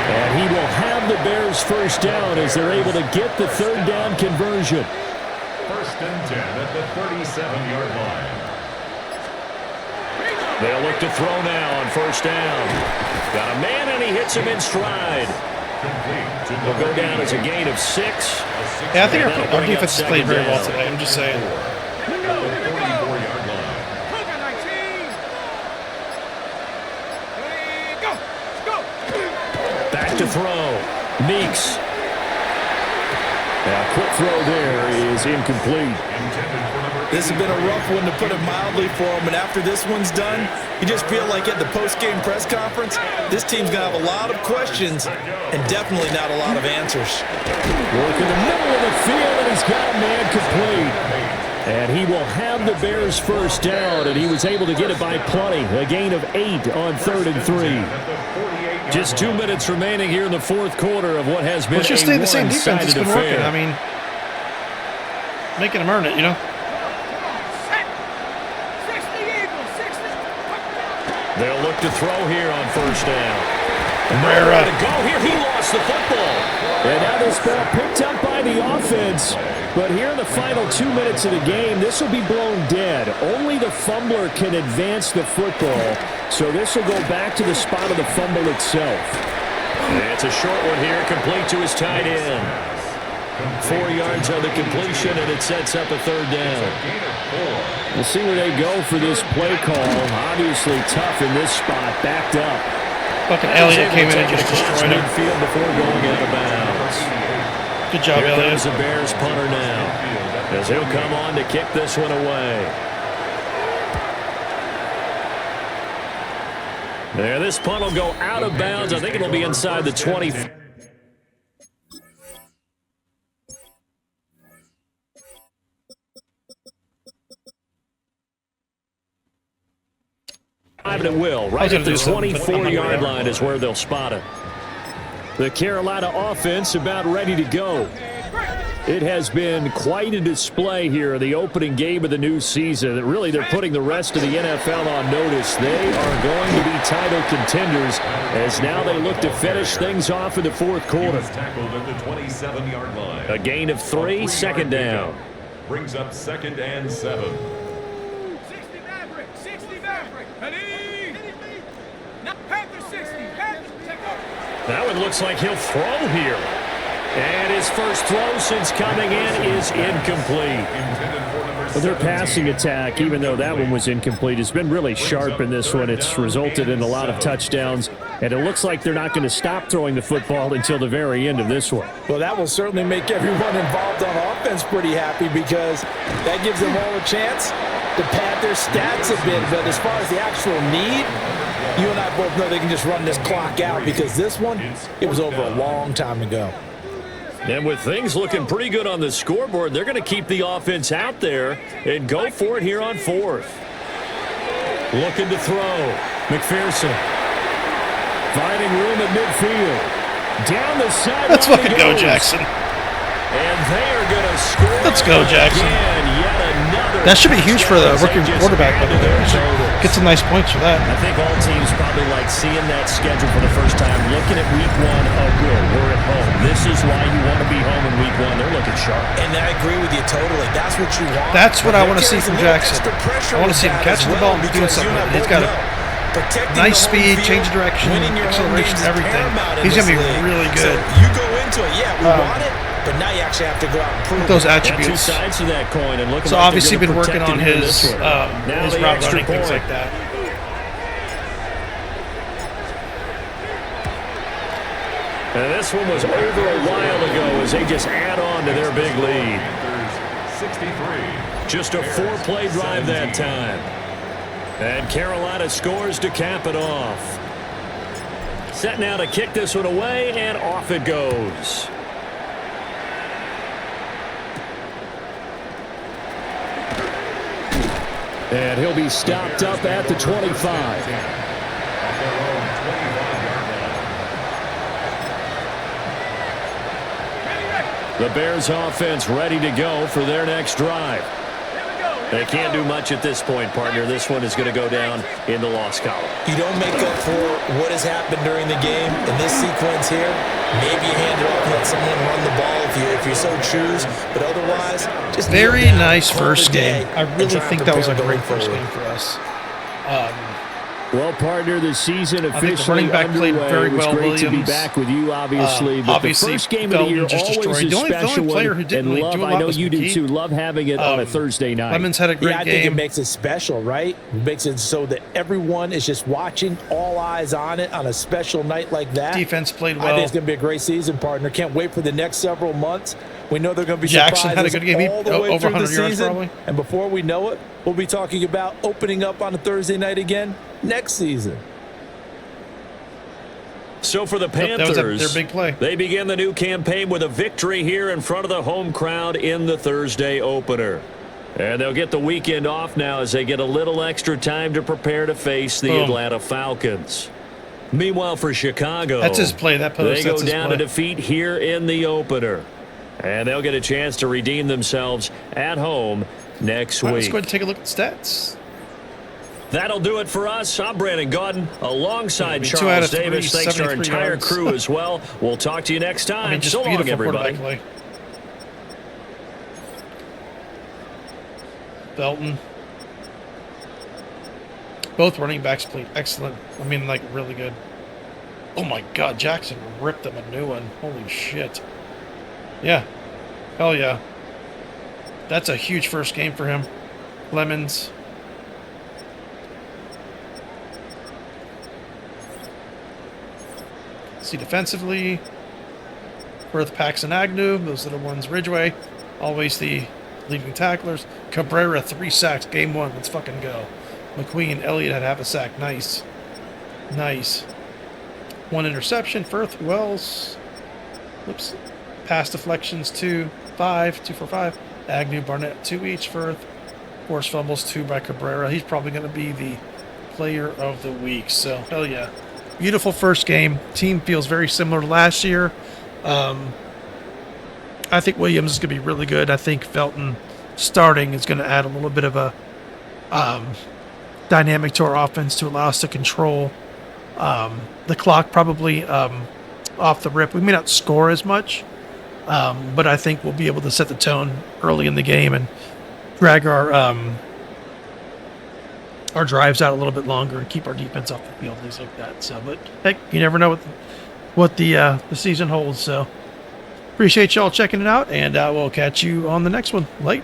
And he will have the Bears first down as they're able to get the 3rd down conversion. 1st and 10 at the 37-yard line. They'll look to throw now on 1st down. Got a man and he hits him in stride. Will go down as a gain of 6. Yeah, I think our defense has played very well today. I'm just saying. Back to throw. Meeks. Now, quick throw there is incomplete. This has been a rough one, to put it mildly, for him. And after this one's done, you just feel like at the post-game press conference, this team's going to have a lot of questions and definitely not a lot of answers. Work in the middle of the field, and he's got a man complete. And he will have the Bears first down, and he was able to get it by plenty. A gain of 8 on 3rd and 3. Just 2 minutes remaining here in the 4th quarter of what has been Let's just stay the same defense. It's been working. affair. I mean, making them earn it, you know? They'll look to throw here on 1st down. Herrera. To go here, he lost the football. And now this ball picked up by the offense. But here in the final 2 minutes of the game, this will be blown dead. Only the fumbler can advance the football. So this will go back to the spot of the fumble itself. It's a short one here, complete to his tight end. 4 yards on the completion, and it sets up a 3rd down. We'll see where they go for this play call. Obviously tough in this spot, backed up. Fucking Elliott came in and just destroyed him. Field before going out of bounds. Good job, Here Elliott. comes the Bears punter now, as he'll come on to kick this one away. There, this punt will go out of bounds. I think it'll be inside the 20. And it will. Right at the 24-yard line is where they'll spot it. The Carolina offense about ready to go. It has been quite a display here, the opening game of the new season. Really, they're putting the rest of the NFL on notice. They are going to be title contenders as now they look to finish things off in the 4th quarter. Tackled at the 27-yard line. A gain of 3, 2nd down. Brings up 2nd and 7. 60 Maverick, 60 Maverick. Ready? Now Panthers 60. Panthers take over. That one looks like he'll throw here. And his first throw since coming in is incomplete. But their passing attack, even though that one was incomplete, has been really sharp in this one. It's resulted in a lot of touchdowns, and it looks like they're not going to stop throwing the football until the very end of this one. Well, that will certainly make everyone involved on offense pretty happy because that gives them all a chance to pad their stats a bit. But as far as the actual need, You and I both know they can just run this clock out because this one, it was over a long time ago. And with things looking pretty good on the scoreboard, they're going to keep the offense out there and go for it here on 4th. Looking to throw. McPherson. Finding room at midfield. Down the sideline. Let's fucking go, Jackson. And they are going to score. Let's go, Jackson. That should be huge for the rookie quarterback. Get some nice points for that. I think all teams probably like seeing that schedule for the first time, looking at week 1. Oh, good, we're at home. This is why you want to be home in week 1. They're looking sharp. And I agree with you totally. That's what you want. That's what I want to see from Jackson. I want to see him catching the ball and doing something. He's got a nice speed, change of direction, acceleration, everything. He's going to be really good. You go into it, yeah, we want it. But now you actually have to go out and prove those Two attributes. sides to that coin, and so like obviously been working on his route running, point. things like that. And this one was over a while ago as they just add on to their big lead. 63. Just a 4-play drive that time. And Carolina scores to cap it off. Set now to kick this one away, and off it goes. And he'll be stopped up at the 25. The Bears offense ready to go for their next drive. They can't do much at this point, partner. This one is going to go down in the loss column. You don't make up for what has happened during the game. In this sequence here, maybe you hand it off and let someone run the ball if you so choose. But otherwise, just very nice first game. I really think that was a great first game for us. Well, partner, the season officially the running back played very well. Great Williams to be back with you, obviously. But obviously, the first game of the year just always destroyed. is The only player who didn't really do a lot I know was you do McKee. too. Love having it on a Thursday night. Lemons had a great I game. think it makes it special, right? It makes it so that everyone is just watching, all eyes on it on a special night like that. Defense played well. I think it's going to be a great season, partner. Can't wait for the next several months. We know they're going to be Jackson had a good game. all the way Over through 100 the yards season. probably. And before we know it, we'll be talking about opening up on a Thursday night again next season. So for the Panthers, that was their big play. They begin the new campaign with a victory here in front of the home crowd in the Thursday opener. And they'll get the weekend off now as they get a little extra time to prepare to face the Atlanta Falcons. Meanwhile, for Chicago, that's his play. That post, they go down to defeat here in the opener. And they'll get a chance to redeem themselves at home next week. Let's go ahead and take a look at the stats. That'll do it for us. I'm Brandon Gaudin alongside 2 out Charles of 3, Davis. Thanks to our 73 entire yards. crew as well. We'll talk to you next time. Just so long, beautiful everybody. quarterback play. Felton. Both running backs played excellent. I mean, like, really good. Oh my God, Jackson ripped them a new one. Holy shit. Yeah. Hell yeah. That's a huge first game for him. Lemons. See defensively. Worth, Paxton, Agnew. Those are the ones. Ridgeway. Always the leading tacklers. Cabrera, 3 sacks. Game 1. Let's fucking go. McQueen, Elliott had half a sack. Nice. Nice. 1 interception. Firth, who else? Whoops. Pass deflections, 2 for 5. Agnew, Barnett, 2 each. Firth. Forced fumbles, 2 by Cabrera. He's probably going to be the player of the week. So, hell yeah. Beautiful first game. Team feels very similar to last year. I think Williams is going to be really good. I think Felton starting is going to add a little bit of a dynamic to our offense to allow us to control the clock probably off the rip. We may not score as much, but I think we'll be able to set the tone early in the game and drag our drives out a little bit longer and keep our defense off the field, things like that. So, but heck, you never know what the season holds. So, appreciate y'all checking it out, and we'll catch you on the next one. Late.